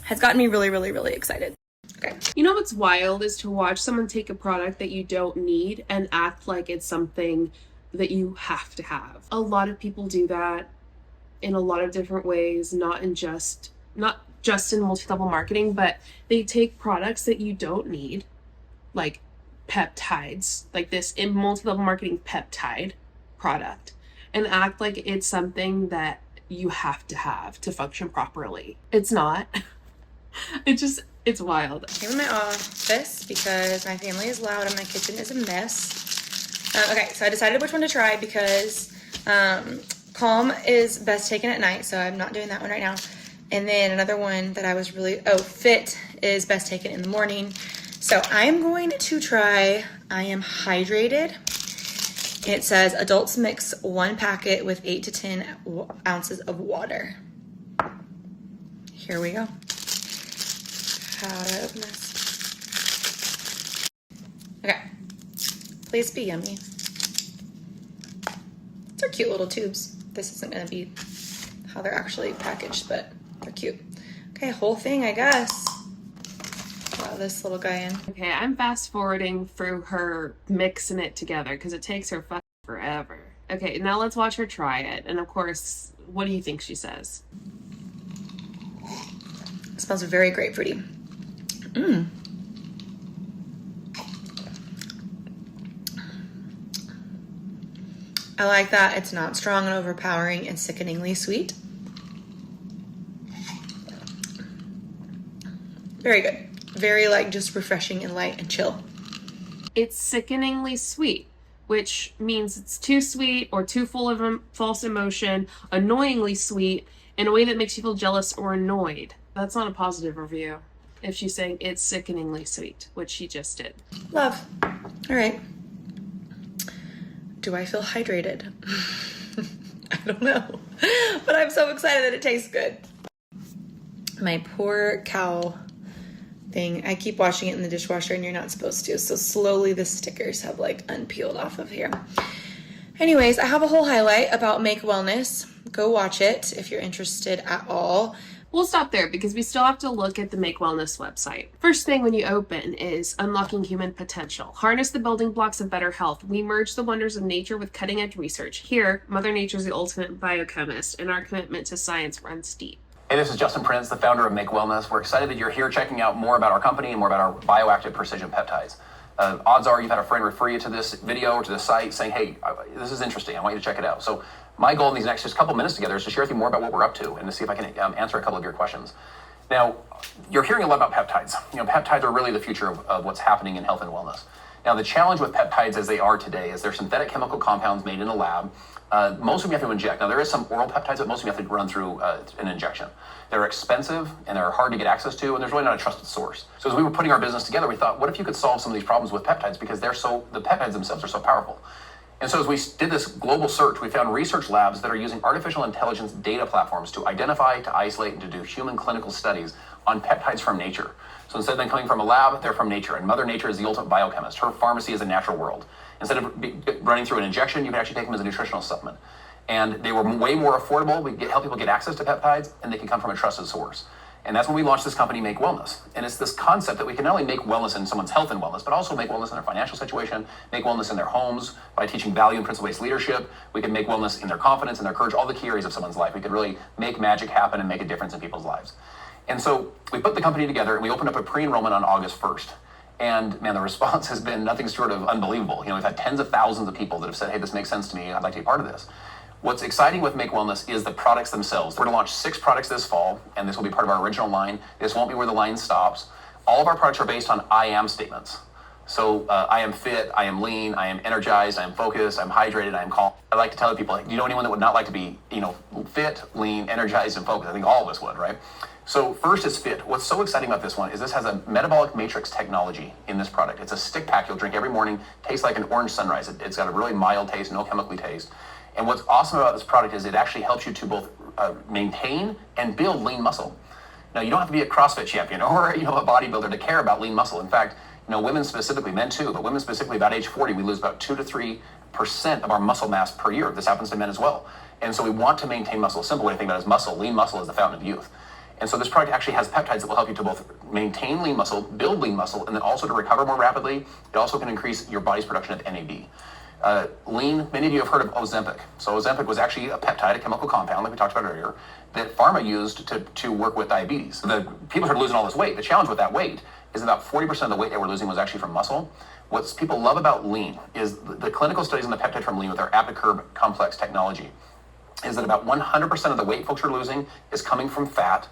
has gotten me really excited. Okay. You know what's wild is to watch someone take a product that you don't need and act like it's something that you have to have. A lot of people do that in a lot of different ways, not just in multi-level marketing, but they take products that you don't need, like peptides, like this in multi-level marketing peptide product, and act like it's something that you have to function properly. It's not. It's wild. I came in my office because my family is loud and my kitchen is a mess. Okay, so I decided which one to try because Calm is best taken at night, so I'm not doing that one right now. And then another one that I was Fit is best taken in the morning. So I'm going to try I Am Hydrated. It says adults mix 1 packet with 8 to 10 ounces of water. Here we go. How do I open this? Okay. Please be yummy. They're cute little tubes. This isn't going to be how they're actually packaged, but they're cute. Okay, whole thing, I guess. Wow, this little guy in. Okay, I'm fast forwarding through her mixing it together because it takes her fucking forever. Okay, now let's watch her try it. And of course, what do you think she says? It smells very grapefruity. I like that. It's not strong and overpowering and sickeningly sweet. Very good. Very just refreshing and light and chill. It's sickeningly sweet, which means it's too sweet or too full of false emotion, annoyingly sweet, in a way that makes you feel jealous or annoyed. That's not a positive review if she's saying it's sickeningly sweet, which she just did. Love. All right. Do I feel hydrated? I don't know, but I'm so excited that it tastes good. My poor cow thing. I keep washing it in the dishwasher and you're not supposed to. So slowly the stickers have unpeeled off of here. Anyways, I have a whole highlight about Make Wellness. Go watch it if you're interested at all. We'll stop there because we still have to look at the Make Wellness website. First thing when you open is Unlocking Human Potential. Harness the building blocks of better health. We merge the wonders of nature with cutting-edge research. Here, Mother Nature is the ultimate biochemist, and our commitment to science runs deep. Hey, this is Justin Prince, the founder of Make Wellness. We're excited that you're here checking out more about our company and more about our bioactive precision peptides. Odds are you've had a friend refer you to this video or to this site saying, hey, this is interesting. I want you to check it out. So my goal in these next just couple minutes together is to share with you more about what we're up to and to see if I can answer a couple of your questions. Now, you're hearing a lot about peptides. Peptides are really the future of what's happening in health and wellness. Now, the challenge with peptides as they are today is they're synthetic chemical compounds made in a lab. Most of them you have to inject. Now, there is some oral peptides, but most of them you have to run through an injection. They're expensive and they're hard to get access to, and there's really not a trusted source. So as we were putting our business together, we thought, what if you could solve some of these problems with peptides because the peptides themselves are so powerful. And so as we did this global search, we found research labs that are using artificial intelligence data platforms to identify, to isolate, and to do human clinical studies on peptides from nature. So instead of them coming from a lab, they're from nature. And Mother Nature is the ultimate biochemist. Her pharmacy is a natural world. Instead of running through an injection, you can actually take them as a nutritional supplement. And they were way more affordable. We help people get access to peptides, and they can come from a trusted source. And that's when we launched this company, Make Wellness. And it's this concept that we can not only make wellness in someone's health and wellness, but also make wellness in their financial situation, make wellness in their homes by teaching value and principle-based leadership. We can make wellness in their confidence and their courage, all the key areas of someone's life. We could really make magic happen and make a difference in people's lives. And so we put the company together and we opened up a pre-enrollment on August 1st. And man, the response has been nothing short of unbelievable. We've had tens of thousands of people that have said, hey, this makes sense to me. I'd like to be part of this. What's exciting with Make Wellness is the products themselves. We're going to launch 6 products this fall, and this will be part of our original line. This won't be where the line stops. All of our products are based on I am statements. So I am fit, I am lean, I am energized, I am focused, I'm hydrated, I am calm. I like to tell people, do you know anyone that would not like to be, fit, lean, energized, and focused? I think all of us would, right? So first is fit. What's so exciting about this one is this has a metabolic matrix technology in this product. It's a stick pack you'll drink every morning. Tastes like an orange sunrise. It's got a really mild taste, no chemically taste. And what's awesome about this product is it actually helps you to both maintain and build lean muscle. Now, you don't have to be a CrossFit champion or a bodybuilder to care about lean muscle. In fact, women specifically, men too, but women specifically, about age 40, we lose about 2 to 3% of our muscle mass per year. This happens to men as well. And so we want to maintain muscle. A simple way to think about it is muscle. Lean muscle is the fountain of youth. And so this product actually has peptides that will help you to both maintain lean muscle, build lean muscle, and then also to recover more rapidly. It also can increase your body's production of NAD. Lean, many of you have heard of Ozempic. So Ozempic was actually a peptide, a chemical compound, like we talked about earlier, that pharma used to work with diabetes. The people who are losing all this weight, the challenge with that weight is about 40% of the weight they were losing was actually from muscle. What people love about lean is the clinical studies on the peptide from lean with our ApiCurb complex technology is that about 100% of the weight folks are losing is coming from fat,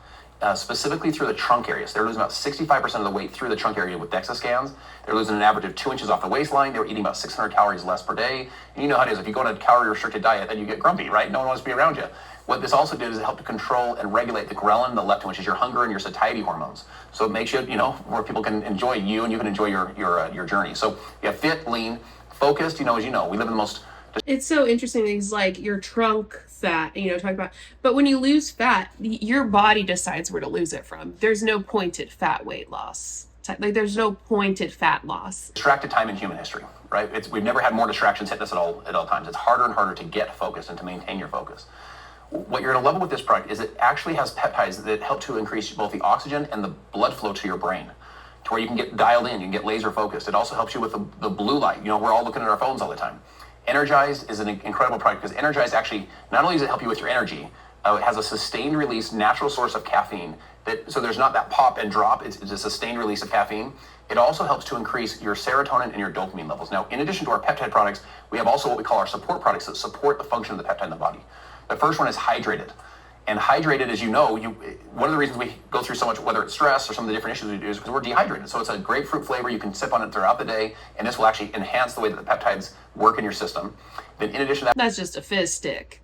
specifically through the trunk areas. They're losing about 65% of the weight through the trunk area with DEXA scans. They're losing an average of 2 inches off the waistline. They were eating about 600 calories less per day. And you know how it is. If you go on a calorie-restricted diet, then you get grumpy, right? No one wants to be around you. What this also did is it helped to control and regulate the ghrelin and the leptin, which is your hunger and your satiety hormones. So it makes you, where people can enjoy you and you can enjoy your journey. So you have fit, lean, focused. As you know, we live in the most. It's so interesting. Things like your trunk fat, talk about, but when you lose fat, your body decides where to lose it from. There's no pointed fat weight loss. Like there's no pointed fat loss. Distracted time in human history, right? We've never had more distractions hitting us at all times. It's harder and harder to get focused and to maintain your focus. What you're going to love with this product is it actually has peptides that help to increase both the oxygen and the blood flow to your brain, to where you can get dialed in, you can get laser focused. It also helps you with the blue light. We're all looking at our phones all the time. Energize is an incredible product because Energize actually, not only does it help you with your energy, it has a sustained release natural source of caffeine. So there's not that pop and drop, it's a sustained release of caffeine. It also helps to increase your serotonin and your dopamine levels. Now, in addition to our peptide products, we have also what we call our support products that support the function of the peptide in the body. The first one is Hydrated. And Hydrated, as you know, one of the reasons we go through so much, whether it's stress or some of the different issues we do, is because we're dehydrated. So it's a grapefruit flavor. You can sip on it throughout the day, and this will actually enhance the way that the peptides work in your system. Then in addition to that, that's just a fizz stick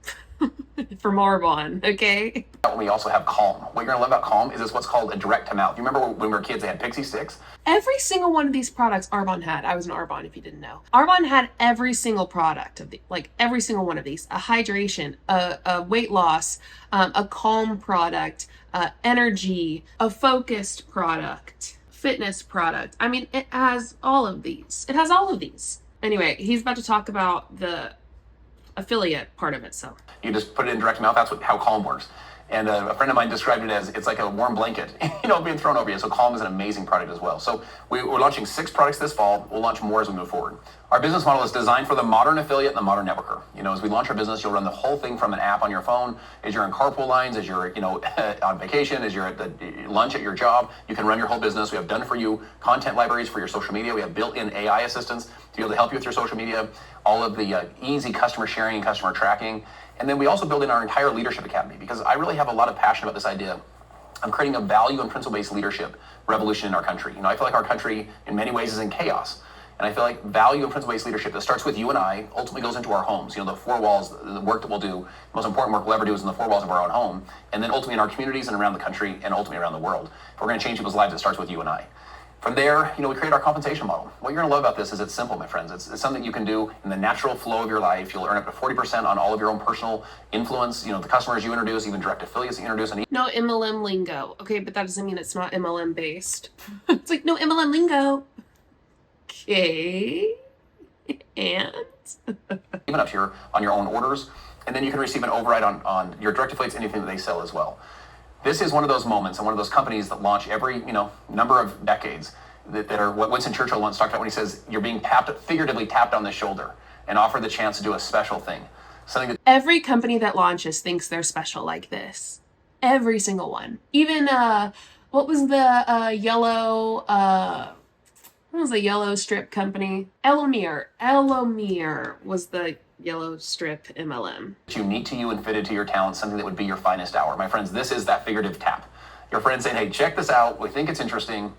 from Arbonne, okay? we also have Calm. What you're gonna love about Calm is it's what's called a direct to mouth. You remember when we were kids, they had Pixie Sticks? Every single one of these products Arbonne had. I was an Arbonne if you didn't know. Arbonne had every single product of every single one of these. A hydration, a weight loss, a calm product, energy, a focused product, fitness product. I mean, it has all of these. It has all of these. Anyway, he's about to talk about the affiliate part of it, so. You just put it in direct to mouth. That's how Calm works. And a friend of mine described it as it's like a warm blanket, being thrown over you. So Calm is an amazing product as well. So we're launching 6 products this fall. We'll launch more as we move forward. Our business model is designed for the modern affiliate and the modern networker. As we launch our business, you'll run the whole thing from an app on your phone. As you're in carpool lines, as you're on vacation, as you're at the lunch at your job, you can run your whole business. We have done for you content libraries for your social media. We have built-in AI assistants to be able to help you with your social media, all of the easy customer sharing and customer tracking. And then we also build in our entire leadership academy because I really have a lot of passion about this idea of creating a value and principle-based leadership revolution in our country. I feel like our country in many ways is in chaos. And I feel like value and principle-based leadership that starts with you and I ultimately goes into our homes. The 4 walls, the work that we'll do, the most important work we'll ever do is in the 4 walls of our own home. And then ultimately in our communities and around the country and ultimately around the world. If we're going to change people's lives, it starts with you and I. From there, we create our compensation model. What you're going to love about this is it's simple, my friends. It's something you can do in the natural flow of your life. You'll earn up to 40% on all of your own personal influence. The customers you introduce, even direct affiliates you introduce. No MLM lingo. Okay, but that doesn't mean it's not MLM based. It's like, no MLM lingo. Okay. And? Even up here on your own orders. And then you can receive an override on your direct affiliates, anything that they sell as well. This is one of those moments and one of those companies that launch every, number of decades that are what Winston Churchill once talked about when he says you're being figuratively tapped on the shoulder and offered the chance to do a special thing. Something that every company that launches thinks they're special like this. Every single one. Even, what was the yellow strip company? Elomere was the yellow strip MLM. Unique to you and fitted to your talent, something that would be your finest hour. My friends, this is that figurative tap. Your friend saying, hey, check this out. We think it's interesting.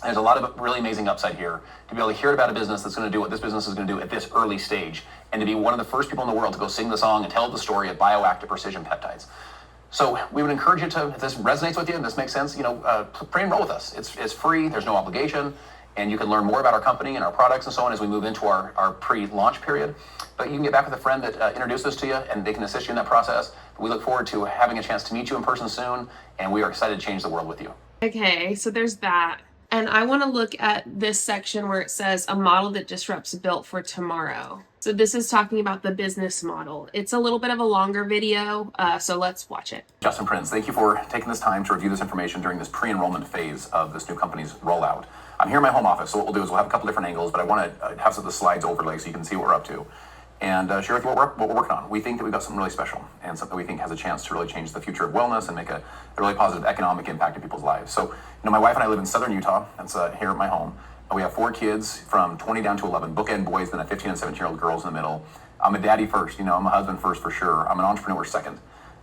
There's a lot of really amazing upside here to be able to hear about a business that's going to do what this business is going to do at this early stage and to be one of the first people in the world to go sing the song and tell the story of bioactive precision peptides. So we would encourage you to, if this resonates with you and this makes sense, pre-enroll with us. It's free. There's no obligation. And you can learn more about our company and our products and so on as we move into our pre-launch period. But you can get back with a friend that introduced this to you, and they can assist you in that process. We look forward to having a chance to meet you in person soon, and we are excited to change the world with you. Okay, so there's that. And I want to look at this section where it says a model that disrupts built for tomorrow. So this is talking about the business model. It's a little bit of a longer video, so let's watch it. Justin Prince, thank you for taking this time to review this information during this pre-enrollment phase of this new company's rollout. I'm here in my home office, so what we'll do is we'll have a couple different angles, but I want to have some of the slides overlay so you can see what we're up to and share with you what we're working on. We think that we've got something really special and something we think has a chance to really change the future of wellness and make a really positive economic impact in people's lives. So, my wife and I live in southern Utah. That's here at my home. We have 4 kids from 20 down to 11, bookend boys, then a 15 and 17-year-old girls in the middle. I'm a daddy first, I'm a husband first for sure. I'm an entrepreneur second.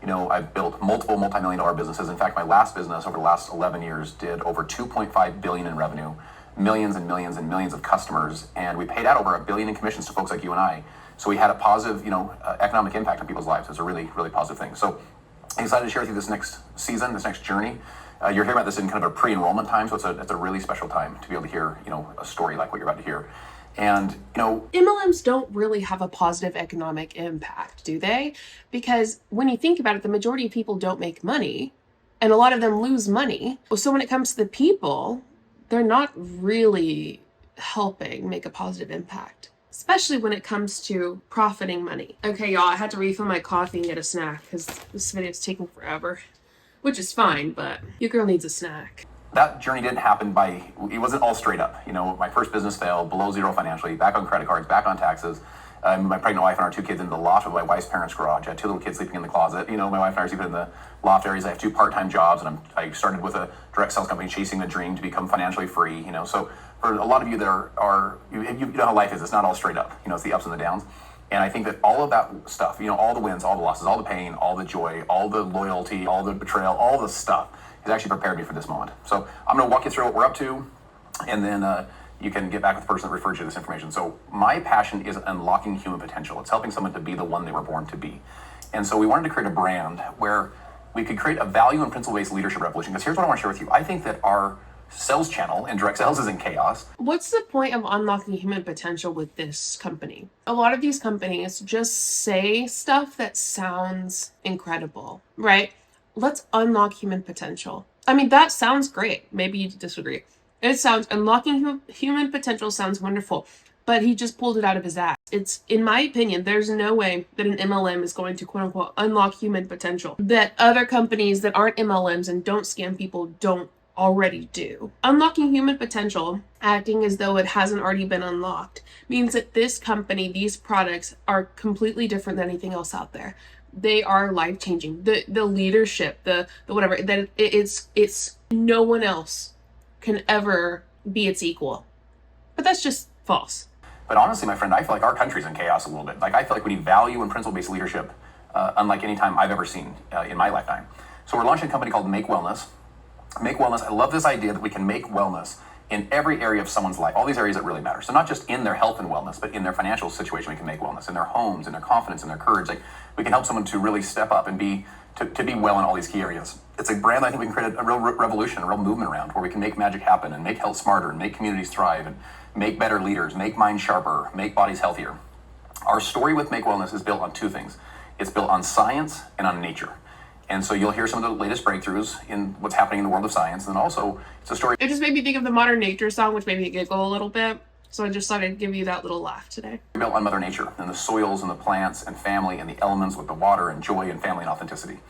I've built multiple multi-million-dollar businesses. In fact, my last business over the last 11 years did over 2.5 billion in revenue, millions and millions and millions of customers, and we paid out over $1 billion in commissions to folks like you and I. So we had a positive, economic impact on people's lives. It's a really, really positive thing. So I'm excited to share with you this next season, this next journey. You're hearing about this in kind of a pre-enrollment time, so it's a really special time to be able to hear, a story like what you're about to hear. And, MLMs don't really have a positive economic impact, do they? Because when you think about it, the majority of people don't make money, and a lot of them lose money. So when it comes to the people, they're not really helping make a positive impact, especially when it comes to profiting money. Okay, y'all, I had to refill my coffee and get a snack because this video is taking forever, which is fine, but your girl needs a snack. That journey didn't happen it wasn't all straight up. My first business failed, below zero financially, back on credit cards, back on taxes. My pregnant wife and our 2 kids in the loft of my wife's parents' garage. I had 2 little kids sleeping in the closet. My wife and I are sleeping in the loft areas. I have 2 part-time jobs, and I started with a direct sales company, chasing a dream to become financially free. So for a lot of you that you know how life is. It's not all straight up. It's the ups and the downs. And I think that all of that stuff, all the wins, all the losses, all the pain, all the joy, all the loyalty, all the betrayal, all the stuff has actually prepared me for this moment. So I'm going to walk you through what we're up to, and then you can get back with the person that referred you to this information. So my passion is unlocking human potential. It's helping someone to be the one they were born to be. And so we wanted to create a brand where we could create a value and principle-based leadership revolution. Because here's what I want to share with you. I think that our sales channel and direct sales is in chaos. What's the point of unlocking human potential with this company? A lot of these companies just say stuff that sounds incredible, right? Let's unlock human potential. I mean, that sounds great. Maybe you disagree. Unlocking human potential sounds wonderful, but he just pulled it out of his ass. It's, in my opinion, there's no way that an MLM is going to quote unquote unlock human potential that other companies that aren't MLMs and don't scam people don't already do. Unlocking human potential, acting as though it hasn't already been unlocked, means that this company, these products are completely different than anything else out there. They are life-changing. The leadership, the whatever, that it's no one else can ever be its equal. But that's just false. But honestly, my friend, I feel like our country's in chaos a little bit. I feel like we need value and principle-based leadership, unlike any time I've ever seen in my lifetime. So we're launching a company called Make Wellness. Make Wellness, I love this idea that we can make wellness in every area of someone's life, all these areas that really matter. So not just in their health and wellness, but in their financial situation, we can make wellness, in their homes, in their confidence, in their courage. We can help someone to really step up and to be well in all these key areas. It's a brand I think we can create a real revolution, a real movement around, where we can make magic happen and make health smarter and make communities thrive and make better leaders, make minds sharper, make bodies healthier. Our story with Make Wellness is built on 2 things. It's built on science and on nature. And so you'll hear some of the latest breakthroughs in what's happening in the world of science. And then also, it's a story. It just made me think of the Modern Nature song, which made me giggle a little bit. So I just thought I'd give you that little laugh today. Built on Mother Nature and the soils and the plants and family and the elements with the water and joy and family and authenticity.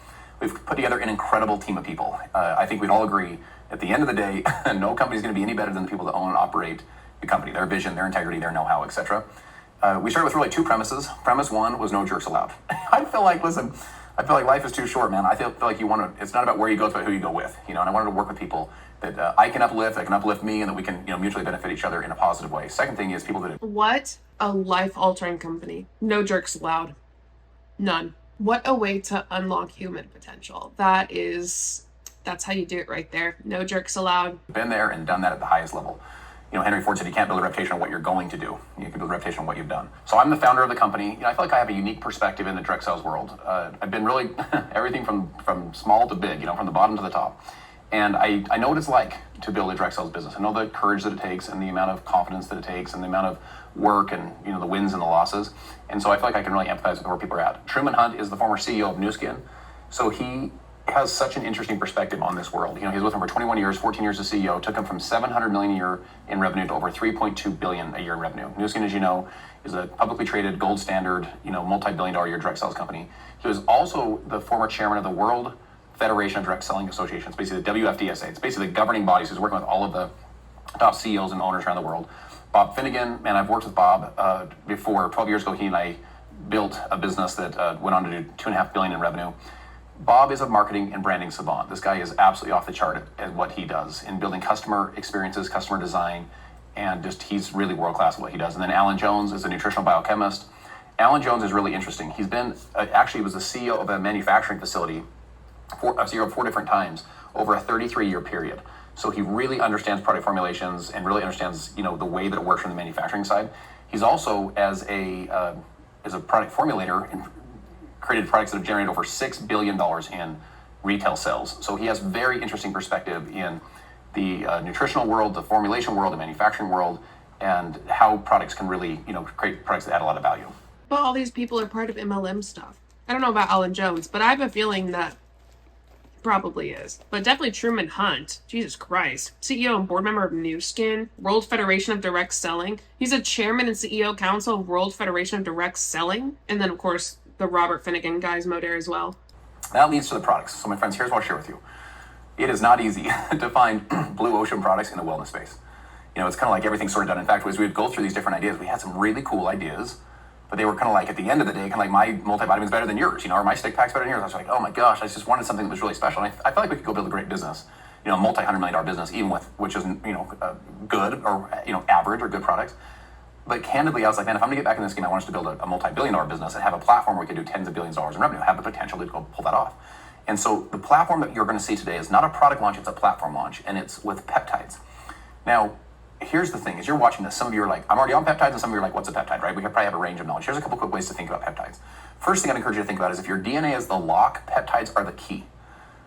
We've put together an incredible team of people. I think we'd all agree, at the end of the day, no company's going to be any better than the people that own and operate the company, their vision, their integrity, their know-how, etc. We started with really 2 premises. Premise 1 was no jerks allowed. I feel like life is too short, man. I feel like it's not about where you go, it's about who you go with, and I wanted to work with people that I can uplift, that can uplift me, and that we can, mutually benefit each other in a positive way. Second thing is people that... What a life-altering company. No jerks allowed. None. What a way to unlock human potential. That's how you do it right there. No jerks allowed. Been there and done that at the highest level. Henry Ford said you can't build a reputation on what you're going to do. You can build a reputation on what you've done. So I'm the founder of the company. I feel like I have a unique perspective in the direct sales world. I've been really everything from small to big, from the bottom to the top. And I know what it's like to build a direct sales business. I know the courage that it takes and the amount of confidence that it takes and the amount of work and, the wins and the losses. And so I feel like I can really empathize with where people are at. Truman Hunt is the former CEO of Nu Skin. So he has such an interesting perspective on this world. He's with him for 21 years, 14 years as CEO, took him from $700 million a year in revenue to over $3.2 billion a year in revenue. Nu Skin, as you know, is a publicly traded gold standard, multi-billion-dollar a year direct sales company. He was also the former chairman of the World Federation of Direct Selling Associations, basically the WFDSA. It's basically the governing bodies who's working with all of the top CEOs and owners around the world. Bob Finnegan, man, I've worked with Bob before. 12 years ago, he and I built a business that went on to do $2.5 billion in revenue. Bob is a marketing and branding savant. This guy is absolutely off the chart at what he does in building customer experiences, customer design, and he's really world-class at what he does. And then Alan Jones is a nutritional biochemist. Alan Jones is really interesting. He's been, actually was the CEO of a manufacturing facility, CEO of 4 different times over a 33-year period. So he really understands product formulations and really understands, the way that it works from the manufacturing side. He's also, as a product formulator, and created products that have generated over $6 billion in retail sales. So he has very interesting perspective in the nutritional world, the formulation world, the manufacturing world, and how products can really, create products that add a lot of value. But all these people are part of MLM stuff. I don't know about Alan Jones, but I have a feeling that probably is. But definitely Truman Hunt. Jesus Christ. CEO and board member of Nu Skin, World Federation of Direct Selling. He's a chairman and CEO council of World Federation of Direct Selling. And then, of course, the Robert Finnegan guys there as well. That leads to the products. So my friends, here's what I'll share with you. It is not easy to find blue ocean products in the wellness space. It's kind of like everything's sort of done. In fact, as we would go through these different ideas, we had some really cool ideas, but they were kind of like, at the end of the day, kind of like, my multivitamin's better than yours, or my stick pack's better than yours. I was like, oh my gosh, I just wanted something that was really special. And I felt like we could go build a great business, a multi-$100 million business, even with, which isn't, good or, average or good products. But candidly, I was like, man, if I'm gonna get back in this game, I want us to build a multi-billion dollar business and have a platform where we can do tens of billions of dollars in revenue, have the potential to go pull that off. And so the platform that you're gonna see today is not a product launch, it's a platform launch, and it's with peptides. Now, here's the thing, as you're watching this, some of you are like, I'm already on peptides, and some of you are like, what's a peptide, right? We could probably have a range of knowledge. Here's a couple quick ways to think about peptides. First thing I'd encourage you to think about is if your DNA is the lock, peptides are the key.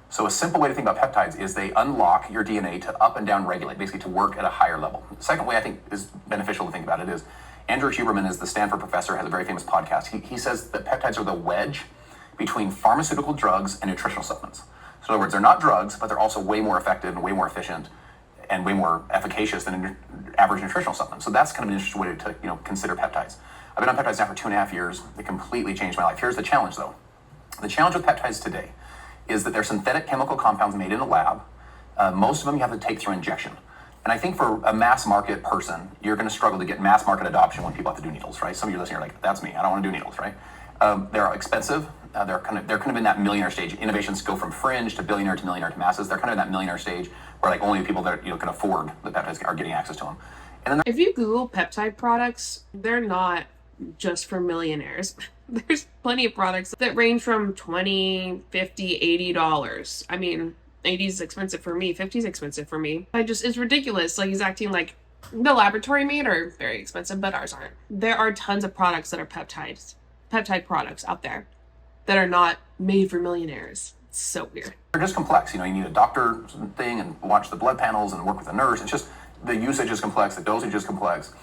So a simple way to think about peptides is they unlock your DNA to up and down regulate, basically to work at a higher level. The second way I think is beneficial to think about it is, Andrew Huberman is the Stanford professor, has a very famous podcast. He says that peptides are the wedge between pharmaceutical drugs and nutritional supplements. So in other words, they're not drugs, but they're also way more effective and way more efficient and way more efficacious than average nutritional supplements. So that's kind of an interesting way to consider peptides. I've been on peptides now for 2.5 years. They completely changed my life. Here's the challenge though. The challenge with peptides today is that they're synthetic chemical compounds made in a lab. Most of them you have to take through injection. And I think for a mass market person, you're going to struggle to get mass market adoption when people have to do needles, right? Some of you listening are like, that's me. I don't want to do needles, right? They're expensive. They're kind of in that millionaire stage. Innovations go from fringe to billionaire to millionaire to masses. They're kind of in that millionaire stage where like only the people that can afford the peptides are getting access to them. And then if you Google peptide products, they're not just for millionaires. There's plenty of products that range from $20, $50, $80. I mean, 80 is expensive for me. 50 is expensive for me. It's ridiculous. Like, he's acting like the laboratory made are very expensive, but ours aren't. There are tons of products that are peptide products out there that are not made for millionaires. It's so weird. They're just complex. You need a doctor thing and watch the blood panels and work with a nurse. It's just the usage is complex, the dosage is complex.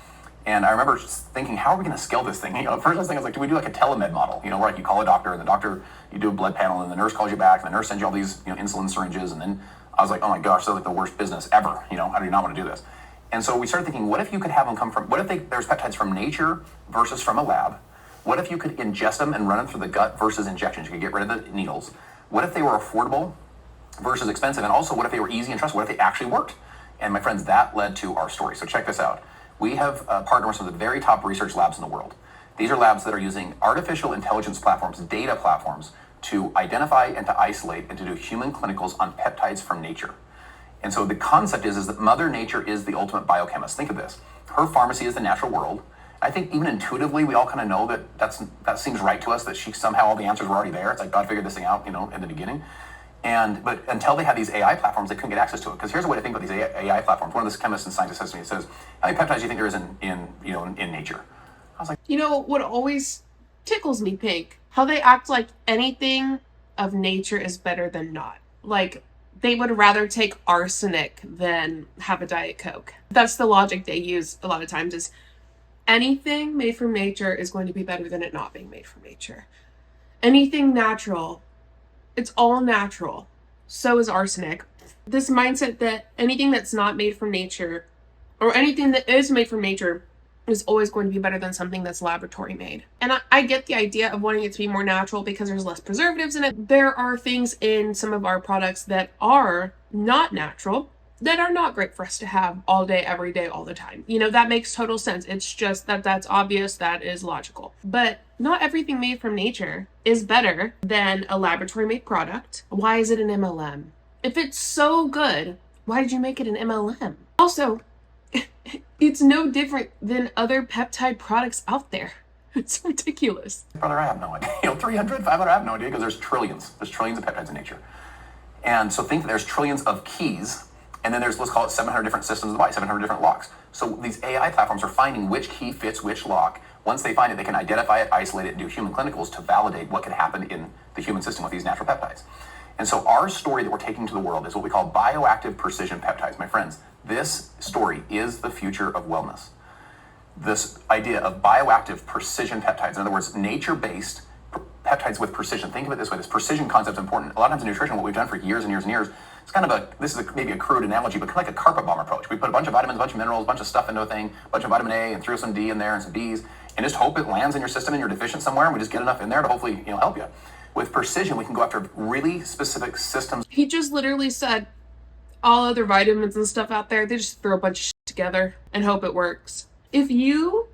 And I remember just thinking, how are we going to scale this thing? First I was thinking, I was like, do we do like a telemed model? Where like you call a doctor and the doctor, you do a blood panel and the nurse calls you back and the nurse sends you all these, insulin syringes. And then I was like, oh my gosh, that's like the worst business ever. I do not want to do this. And so we started thinking, what if you could have them come from, what if there's peptides from nature versus from a lab? What if you could ingest them and run them through the gut versus injections? You could get rid of the needles. What if they were affordable versus expensive? And also, what if they were easy and trustworthy? What if they actually worked? And my friends, that led to our story. So check this out. We have partnered with some of the very top research labs in the world. These are labs that are using artificial intelligence platforms, data platforms, to identify and to isolate and to do human clinicals on peptides from nature. And so the concept is that Mother Nature is the ultimate biochemist. Think of this. Her pharmacy is the natural world. I think even intuitively, we all kind of know that seems right to us, that somehow all the answers were already there. It's like God figured this thing out, in the beginning. But until they had these AI platforms, they couldn't get access to it. Because here's a way to think about these AI platforms. One of the chemists and scientists says to me, says, how many peptides do you think there is in nature? I was like, what always tickles me pink, how they act like anything of nature is better than not. Like, they would rather take arsenic than have a Diet Coke. That's the logic they use a lot of times, is anything made from nature is going to be better than it not being made from nature. Anything natural, it's all natural. So is arsenic. This mindset that anything that's not made from nature, or anything that is made from nature, is always going to be better than something that's laboratory made. And I get the idea of wanting it to be more natural because there's less preservatives in it. There are things in some of our products that are not natural, that are not great for us to have all day, every day, all the time. That makes total sense. It's just that's obvious, that is logical. But not everything made from nature is better than a laboratory made product. Why is it an MLM? If it's so good, why did you make it an MLM? Also, it's no different than other peptide products out there. It's ridiculous. Brother, I have no idea. 300, 500, I have no idea, because there's trillions. There's trillions of peptides in nature. And so think that there's trillions of keys, and then there's, let's call it 700 different systems of the body, 700 different locks. So these AI platforms are finding which key fits which lock. Once they find it, they can identify it, isolate it, and do human clinicals to validate what could happen in the human system with these natural peptides. And so our story that we're taking to the world is what we call bioactive precision peptides. My friends, this story is the future of wellness. This idea of bioactive precision peptides, in other words, nature-based peptides with precision. Think of it this way, this precision concept is important. A lot of times in nutrition, what we've done for years and years and years, it's kind of maybe a crude analogy, but kind of like a carpet bomb approach. We put a bunch of vitamins, a bunch of minerals, a bunch of stuff into a thing, a bunch of vitamin A, and throw some D in there and some B's, and just hope it lands in your system and you're deficient somewhere, and we just get enough in there to hopefully help you. With precision, we can go after really specific systems. He just literally said all other vitamins and stuff out there, they just throw a bunch of shit together and hope it works. If you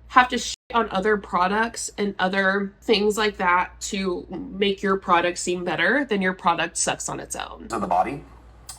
have to shit on other products and other things like that to make your product seem better, then your product sucks on its own. Of the body,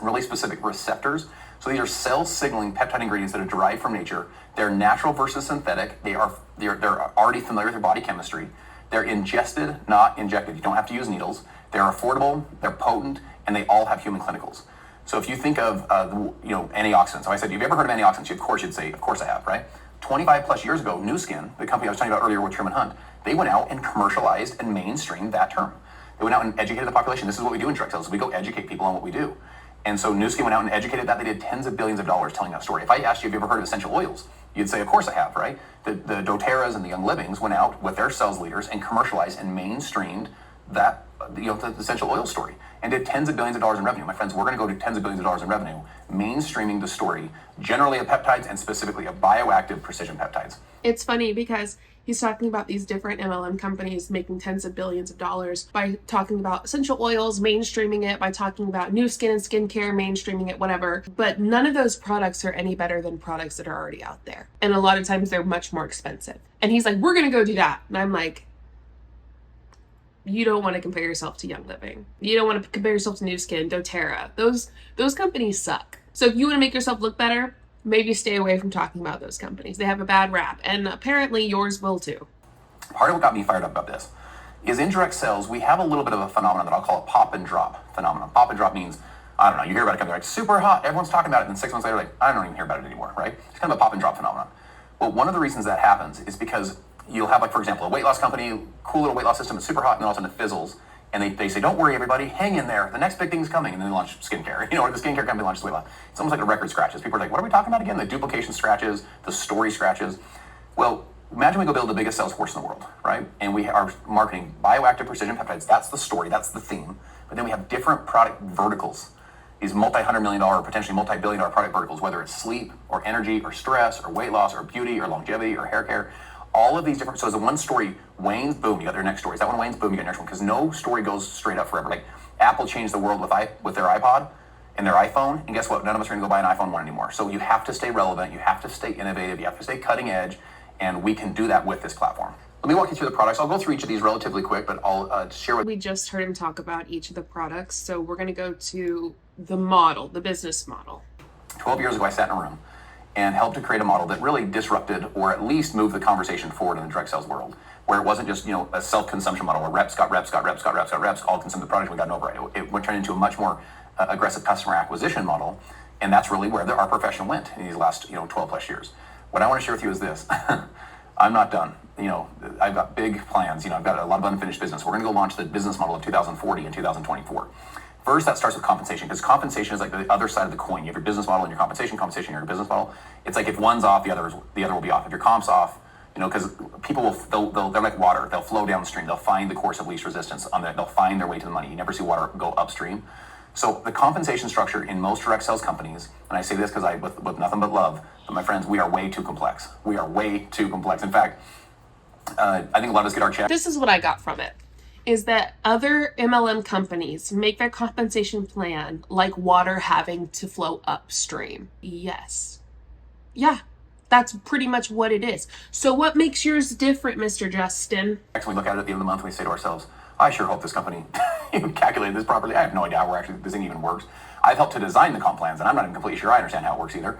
really specific receptors. So these are cell signaling peptide ingredients that are derived from nature. They're natural versus synthetic. They're already familiar with your body chemistry. They're ingested, not injected. You don't have to use needles. They're affordable, they're potent, and they all have human clinicals. So if you think of antioxidants, so I said, have you ever heard of antioxidants? Of course you'd say, of course I have, right? 25 plus years ago, New Skin, the company I was telling you about earlier with Truman Hunt, they went out and commercialized and mainstreamed that term. They went out and educated the population. This is what we do in direct sales. We go educate people on what we do. And so New Skin went out and educated that. They did tens of billions of dollars telling that story. If I asked you, have you ever heard of essential oils? You'd say, of course I have, right? The doTERRAs and the Young Livings went out with their sales leaders and commercialized and mainstreamed that, the essential oil story, and did tens of billions of dollars in revenue. My friends, we're going to go do tens of billions of dollars in revenue, mainstreaming the story, generally of peptides and specifically of bioactive precision peptides. It's funny because he's talking about these different MLM companies making tens of billions of dollars by talking about essential oils, mainstreaming it, by talking about New Skin and skincare, mainstreaming it, whatever. But none of those products are any better than products that are already out there. And a lot of times they're much more expensive. And he's like, we're going to go do that. And I'm like, you don't want to compare yourself to Young Living. You don't want to compare yourself to New Skin, doTERRA. Those companies suck. So if you want to make yourself look better, maybe stay away from talking about those companies. They have a bad rap, and apparently yours will too. Part of what got me fired up about this is in direct sales, we have a little bit of a phenomenon that I'll call a pop and drop phenomenon. Pop and drop means, I don't know, you hear about a company like super hot, everyone's talking about it, and then 6 months later, like, I don't even hear about it anymore, right? It's kind of a pop and drop phenomenon. Well, one of the reasons that happens is because you'll have, like, for example, a weight loss company, cool little weight loss system, it's super hot, and then all of a sudden it fizzles. And they say, don't worry, everybody, hang in there. The next big thing's coming. And then they launch skincare, or the skincare company launches weight loss. It's almost like a record scratches. People are like, what are we talking about again? The duplication scratches, the story scratches. Well, imagine we go build the biggest sales force in the world, right? And we are marketing bioactive precision peptides. That's the story, that's the theme. But then we have different product verticals. These multi-$100 million or potentially multi-billion dollar product verticals, whether it's sleep or energy or stress or weight loss or beauty or longevity or hair care. All of these different, so as the one story wanes, boom, you got their next story. As that one wanes, boom, you got your next one. Because no story goes straight up forever. Like Apple changed the world with their iPod and their iPhone, and guess what? None of us are going to go buy an iPhone 1 anymore. So you have to stay relevant, you have to stay innovative, you have to stay cutting edge, and we can do that with this platform. Let me walk you through the products. I'll go through each of these relatively quick, but I'll share with We just heard him talk about each of the products, so we're going to go to the model, the business model. 12 years ago, I sat in a room and helped to create a model that really disrupted or at least moved the conversation forward in the direct sales world, where it wasn't just a self-consumption model where reps, all consumed the product, we got an override. It turned into a much more aggressive customer acquisition model, and that's really where our profession went in these last 12 plus years. What I want to share with you is this. I'm not done. I've got big plans. I've got a lot of unfinished business. We're going to go launch the business model of 2040 and 2024. First, that starts with compensation, because compensation is like the other side of the coin. You have your business model and your compensation, your business model. It's like if one's off, the other will be off. If your comp's off, because people they're like water. They'll flow downstream. They'll find the course of least resistance. They'll find their way to the money. You never see water go upstream. So the compensation structure in most direct sales companies, and I say this because with nothing but love, but my friends, we are way too complex. We are way too complex. In fact, I think a lot of us get our check. This is what I got from it, is that other MLM companies make their compensation plan like water having to flow upstream. Yes. Yeah, that's pretty much what it is. So what makes yours different, Mr. Justin? We look at it at the end of the month, we say to ourselves, I sure hope this company calculated this properly. I have no idea how this thing even works. I've helped to design the comp plans, and I'm not even completely sure I understand how it works either.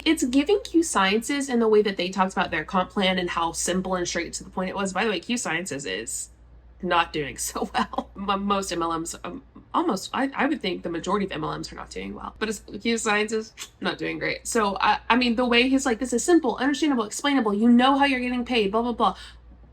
It's giving Q Sciences in the way that they talked about their comp plan and how simple and straight to the point it was. By the way, Q Sciences is not doing so well. Most MLMs, I would think the majority of MLMs are not doing well, but Q Sciences, not doing great. So, I mean, the way he's like, this is simple, understandable, explainable, you know how you're getting paid, blah, blah, blah.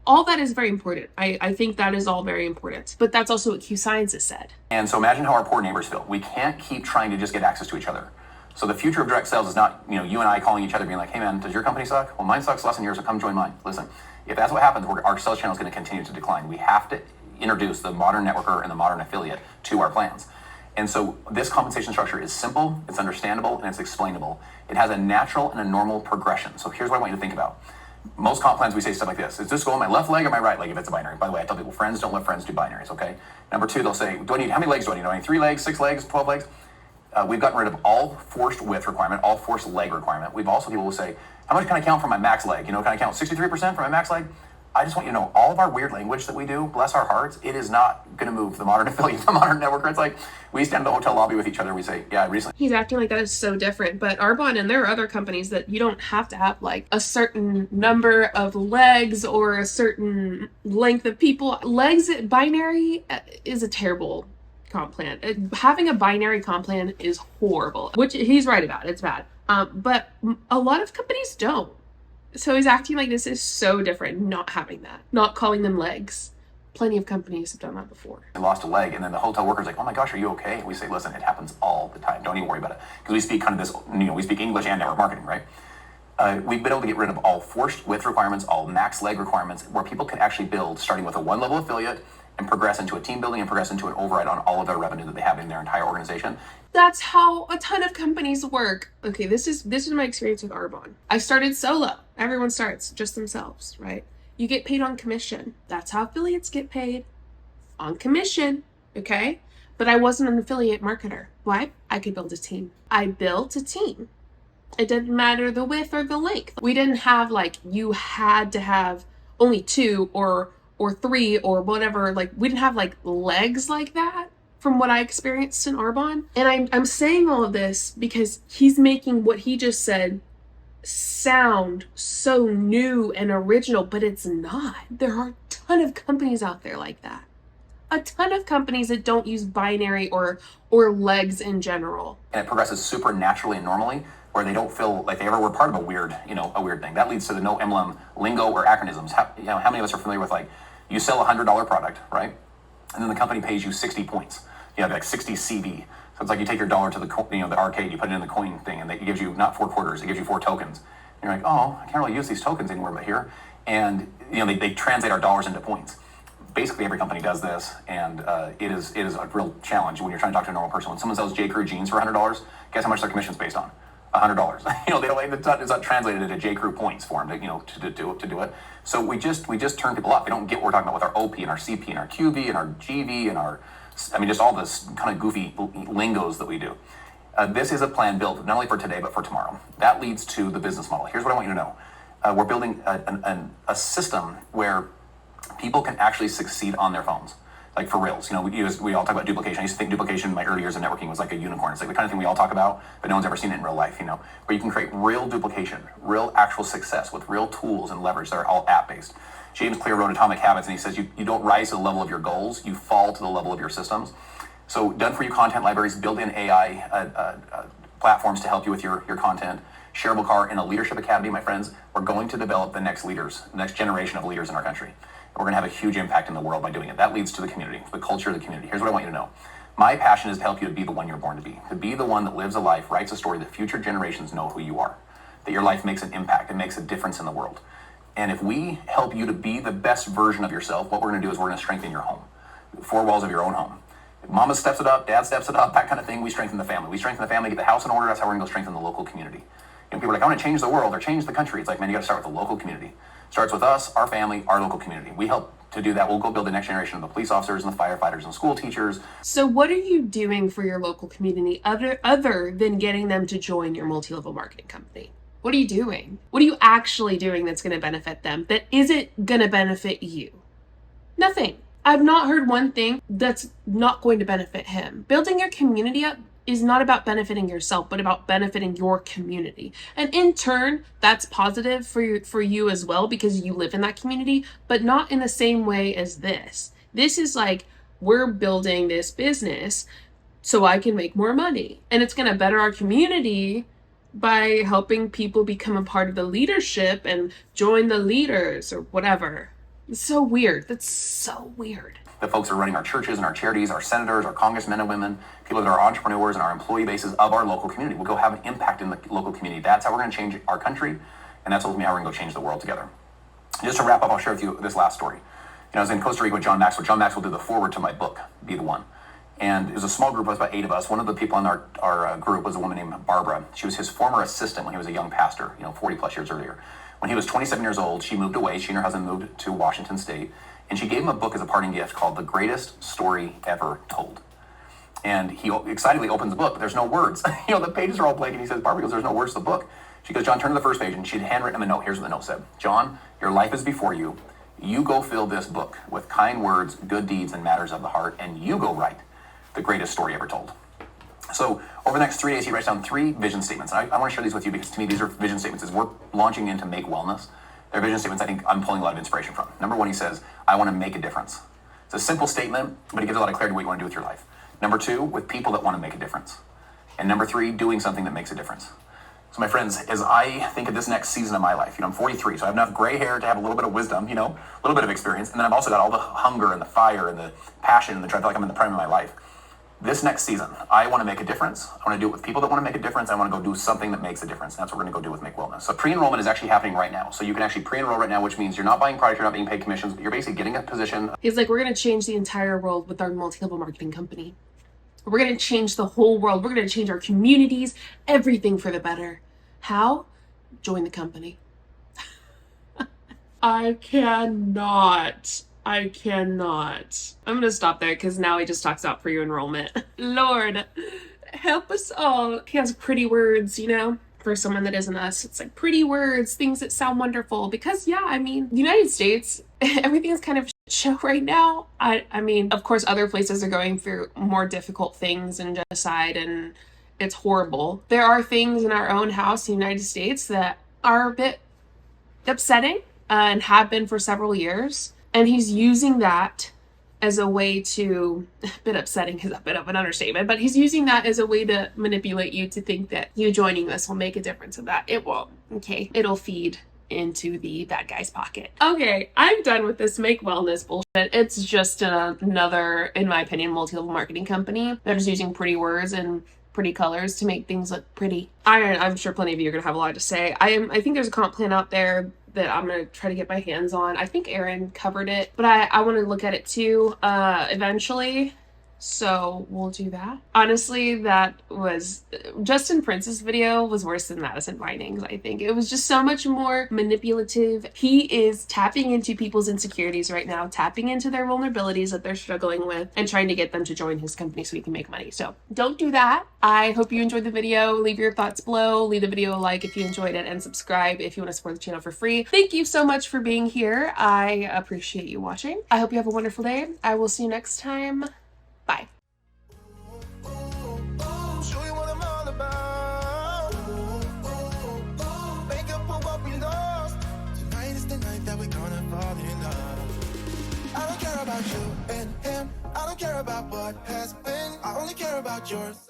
All that is very important. I think that is all very important, but that's also what Q Sciences said. And so imagine how our poor neighbors feel. We can't keep trying to just get access to each other. So the future of direct sales is not, you and I calling each other being like, hey man, does your company suck? Well, mine sucks less than yours, so come join mine. Listen, if that's what happens, our sales channel is going to continue to decline. We have to introduce the modern networker and the modern affiliate to our plans. And so this compensation structure is simple, it's understandable, and it's explainable. It has a natural and a normal progression. So here's what I want you to think about. Most comp plans, we say stuff like this. Is this going my left leg or my right leg if it's a binary? By the way, I tell people, friends don't let friends do binaries, okay? Number two, they'll say, how many legs do I need? Do I need 3 legs, 6 legs, 12 legs? We've gotten rid of all forced width requirement, all forced leg requirement. We've also, people will say, how much can I count from my max leg? Can I count 63% from my max leg? I just want you to know, all of our weird language that we do, bless our hearts, it is not going to move the modern affiliate, the modern networker. It's like, we stand in the hotel lobby with each other, we say, yeah, recently. He's acting like that is so different, but Arbonne and there are other companies that you don't have to have like a certain number of legs or a certain length of people. Legs, binary is a terrible comp plan. Having a binary comp plan is horrible, which he's right about. It's bad. But a lot of companies don't. So he's acting like this is so different, not having that, not calling them legs. Plenty of companies have done that before. I lost a leg, and then the hotel worker's like, oh my gosh, are you okay? And we say, listen, it happens all the time. Don't even worry about it. Because we speak kind of this, we speak English and network marketing, right? We've been able to get rid of all forced width requirements, all max leg requirements, where people can actually build, starting with a 1-level affiliate, and progress into a team building and progress into an override on all of their revenue that they have in their entire organization. That's how a ton of companies work. Okay, this is my experience with Arbonne. I started solo. Everyone starts just themselves, right? You get paid on commission. That's how affiliates get paid, on commission, okay? But I wasn't an affiliate marketer. Why? I could build a team. I built a team. It didn't matter the width or the length. We didn't have like, you had to have only 2 or 3 or whatever. Like, we didn't have like legs like that from what I experienced in Arbonne. And I'm saying all of this because he's making what he just said sound so new and original, but it's not. There are a ton of companies out there like that. A ton of companies that don't use binary or legs in general. And it progresses super naturally and normally, where they don't feel like they ever were part of a weird thing. That leads to the no MLM lingo or acronyms. How many of us are familiar with, like, you sell a $100 product, right? And then the company pays you 60 points. You have like 60 CV. So it's like you take your dollar to the the arcade, you put it in the coin thing, and it gives you not 4 quarters, it gives you 4 tokens. And you're like, oh, I can't really use these tokens anymore but here. And they translate our dollars into points. Basically, every company does this, and it is a real challenge when you're trying to talk to a normal person. When someone sells J. Crew jeans for $100, guess how much their commission's based on? $100. It's not translated into J. Crew points for them to do it. So we just turn people off. They don't get what we're talking about with our OP and our CP and our QV and our GV and just all this kind of goofy lingos that we do. This is a plan built not only for today, but for tomorrow. That leads to the business model. Here's what I want you to know. We're building a system where people can actually succeed on their phones. Like, for reals. We all talk about duplication. I used to think duplication in my early years of networking was like a unicorn. It's like the kind of thing we all talk about, but no one's ever seen it in real life, where you can create real duplication, real actual success with real tools and leverage that are all app-based. James Clear wrote Atomic Habits, and he says you don't rise to the level of your goals, you fall to the level of your systems. So done-for-you content libraries, built-in AI platforms to help you with your content. Shareable car in a leadership academy, my friends. We're going to develop the next leaders, the next generation of leaders in our country. We're going to have a huge impact in the world by doing it. That leads to the community, the culture of the community. Here's what I want you to know. My passion is to help you to be the one you're born to be the one that lives a life, writes a story that future generations know who you are, that your life makes an impact, it makes a difference in the world. And if we help you to be the best version of yourself, what we're going to do is we're going to strengthen your home, the 4 walls of your own home. If mama steps it up, dad steps it up, that kind of thing, we strengthen the family. We strengthen the family, get the house in order, that's how we're going to go strengthen the local community. People are like, I want to change the world or change the country. It's like, man, you got to start with the local community. It starts with us, our family, our local community. We help to do that. We'll go build the next generation of the police officers and the firefighters and school teachers. So what are you doing for your local community other than getting them to join your multi-level marketing company? What are you doing? What are you actually doing that's going to benefit them that isn't going to benefit you? Nothing. I've not heard one thing that's not going to benefit him. Building your community up is not about benefiting yourself, but about benefiting your community. And in turn, that's positive for you as well, because you live in that community, but not in the same way as this. This is like, we're building this business so I can make more money. And it's going to better our community by helping people become a part of the leadership and join the leaders or whatever. It's so weird. That's so weird. The folks that are running our churches and our charities, our senators, our congressmen and women, people that are entrepreneurs and our employee bases of our local community will go have an impact in the local community. That's how we're going to change our country, and that's ultimately how we're going to go change the world together. Just to wrap up, I'll share with you this last story. I was in Costa Rica with John Maxwell. John Maxwell did the foreword to my book, Be the One. And it was a small group, it was about 8 of us. One of the people in our group was a woman named Barbara. She was his former assistant when he was a young pastor, 40 plus years earlier. When he was 27 years old, she moved away. She and her husband moved to Washington State. And she gave him a book as a parting gift called The Greatest Story Ever Told. And he excitedly opens the book, but there's no words. The pages are all blank, and he says, Barbara goes, there's no words to the book. She goes, John, turn to the first page. And she'd handwritten him a note. Here's what the note said. John, your life is before you. You go fill this book with kind words, good deeds, and matters of the heart, and you go write the greatest story ever told. So over the next 3 days, he writes down 3 vision statements. And I want to share these with you because to me, these are vision statements. As we're launching into Make Wellness, they're vision statements I think I'm pulling a lot of inspiration from. Number 1, he says, I want to make a difference. It's a simple statement, but it gives a lot of clarity what you want to do with your life. Number 2, with people that want to make a difference. And number 3, doing something that makes a difference. So my friends, as I think of this next season of my life, I'm 43, so I have enough gray hair to have a little bit of wisdom, a little bit of experience. And then I've also got all the hunger and the fire and the passion and the drive. I feel like I'm in the prime of my life. This next season, I want to make a difference. I want to do it with people that want to make a difference. I want to go do something that makes a difference. And that's what we're going to go do with Make Wellness. So pre-enrollment is actually happening right now. So you can actually pre-enroll right now, which means you're not buying product, you're not being paid commissions, but you're basically getting a position. He's like, we're going to change the entire world with our multi-level marketing company. We're going to change the whole world. We're going to change our communities, everything for the better. How? Join the company. I cannot. I'm going to stop there because now he just talks about pre-enrollment. Lord, help us all. He has pretty words, for someone that isn't us. It's like pretty words, things that sound wonderful. Because, the United States, everything is kind of show right now. I mean, of course, other places are going through more difficult things and genocide, and it's horrible. There are things in our own house in the United States that are a bit upsetting and have been for several years. And he's using that as a way to, a bit upsetting is a bit of an understatement, but he's using that as a way to manipulate you to think that you joining this will make a difference, and that it won't. Okay, it'll feed into the bad guy's pocket. Okay, I'm done with this Make Wellness bullshit. It's just another, in my opinion, multi-level marketing company that is using pretty words and pretty colors to make things look pretty. I'm sure plenty of you are gonna have a lot to say. I think there's a comp plan out there that I'm going to try to get my hands on. I think Aaron covered it, but I want to look at it too eventually. So we'll do that. Honestly, that was Justin Prince's video was worse than Madison Vining's. I think it was just so much more manipulative. He is tapping into people's insecurities right now, tapping into their vulnerabilities that they're struggling with, and trying to get them to join his company so he can make money. So don't do that. I hope you enjoyed the video. Leave your thoughts below. Leave the video a like if you enjoyed it, and subscribe if you want to support the channel for free. Thank you so much for being here. I appreciate you watching. I hope you have a wonderful day. I will see you next time. Bye. Show you what I'm all about. Make up for what we lost. Tonight is the night that we're gonna fall in love. I don't care about you and him. I don't care about what has been. I only care about yours.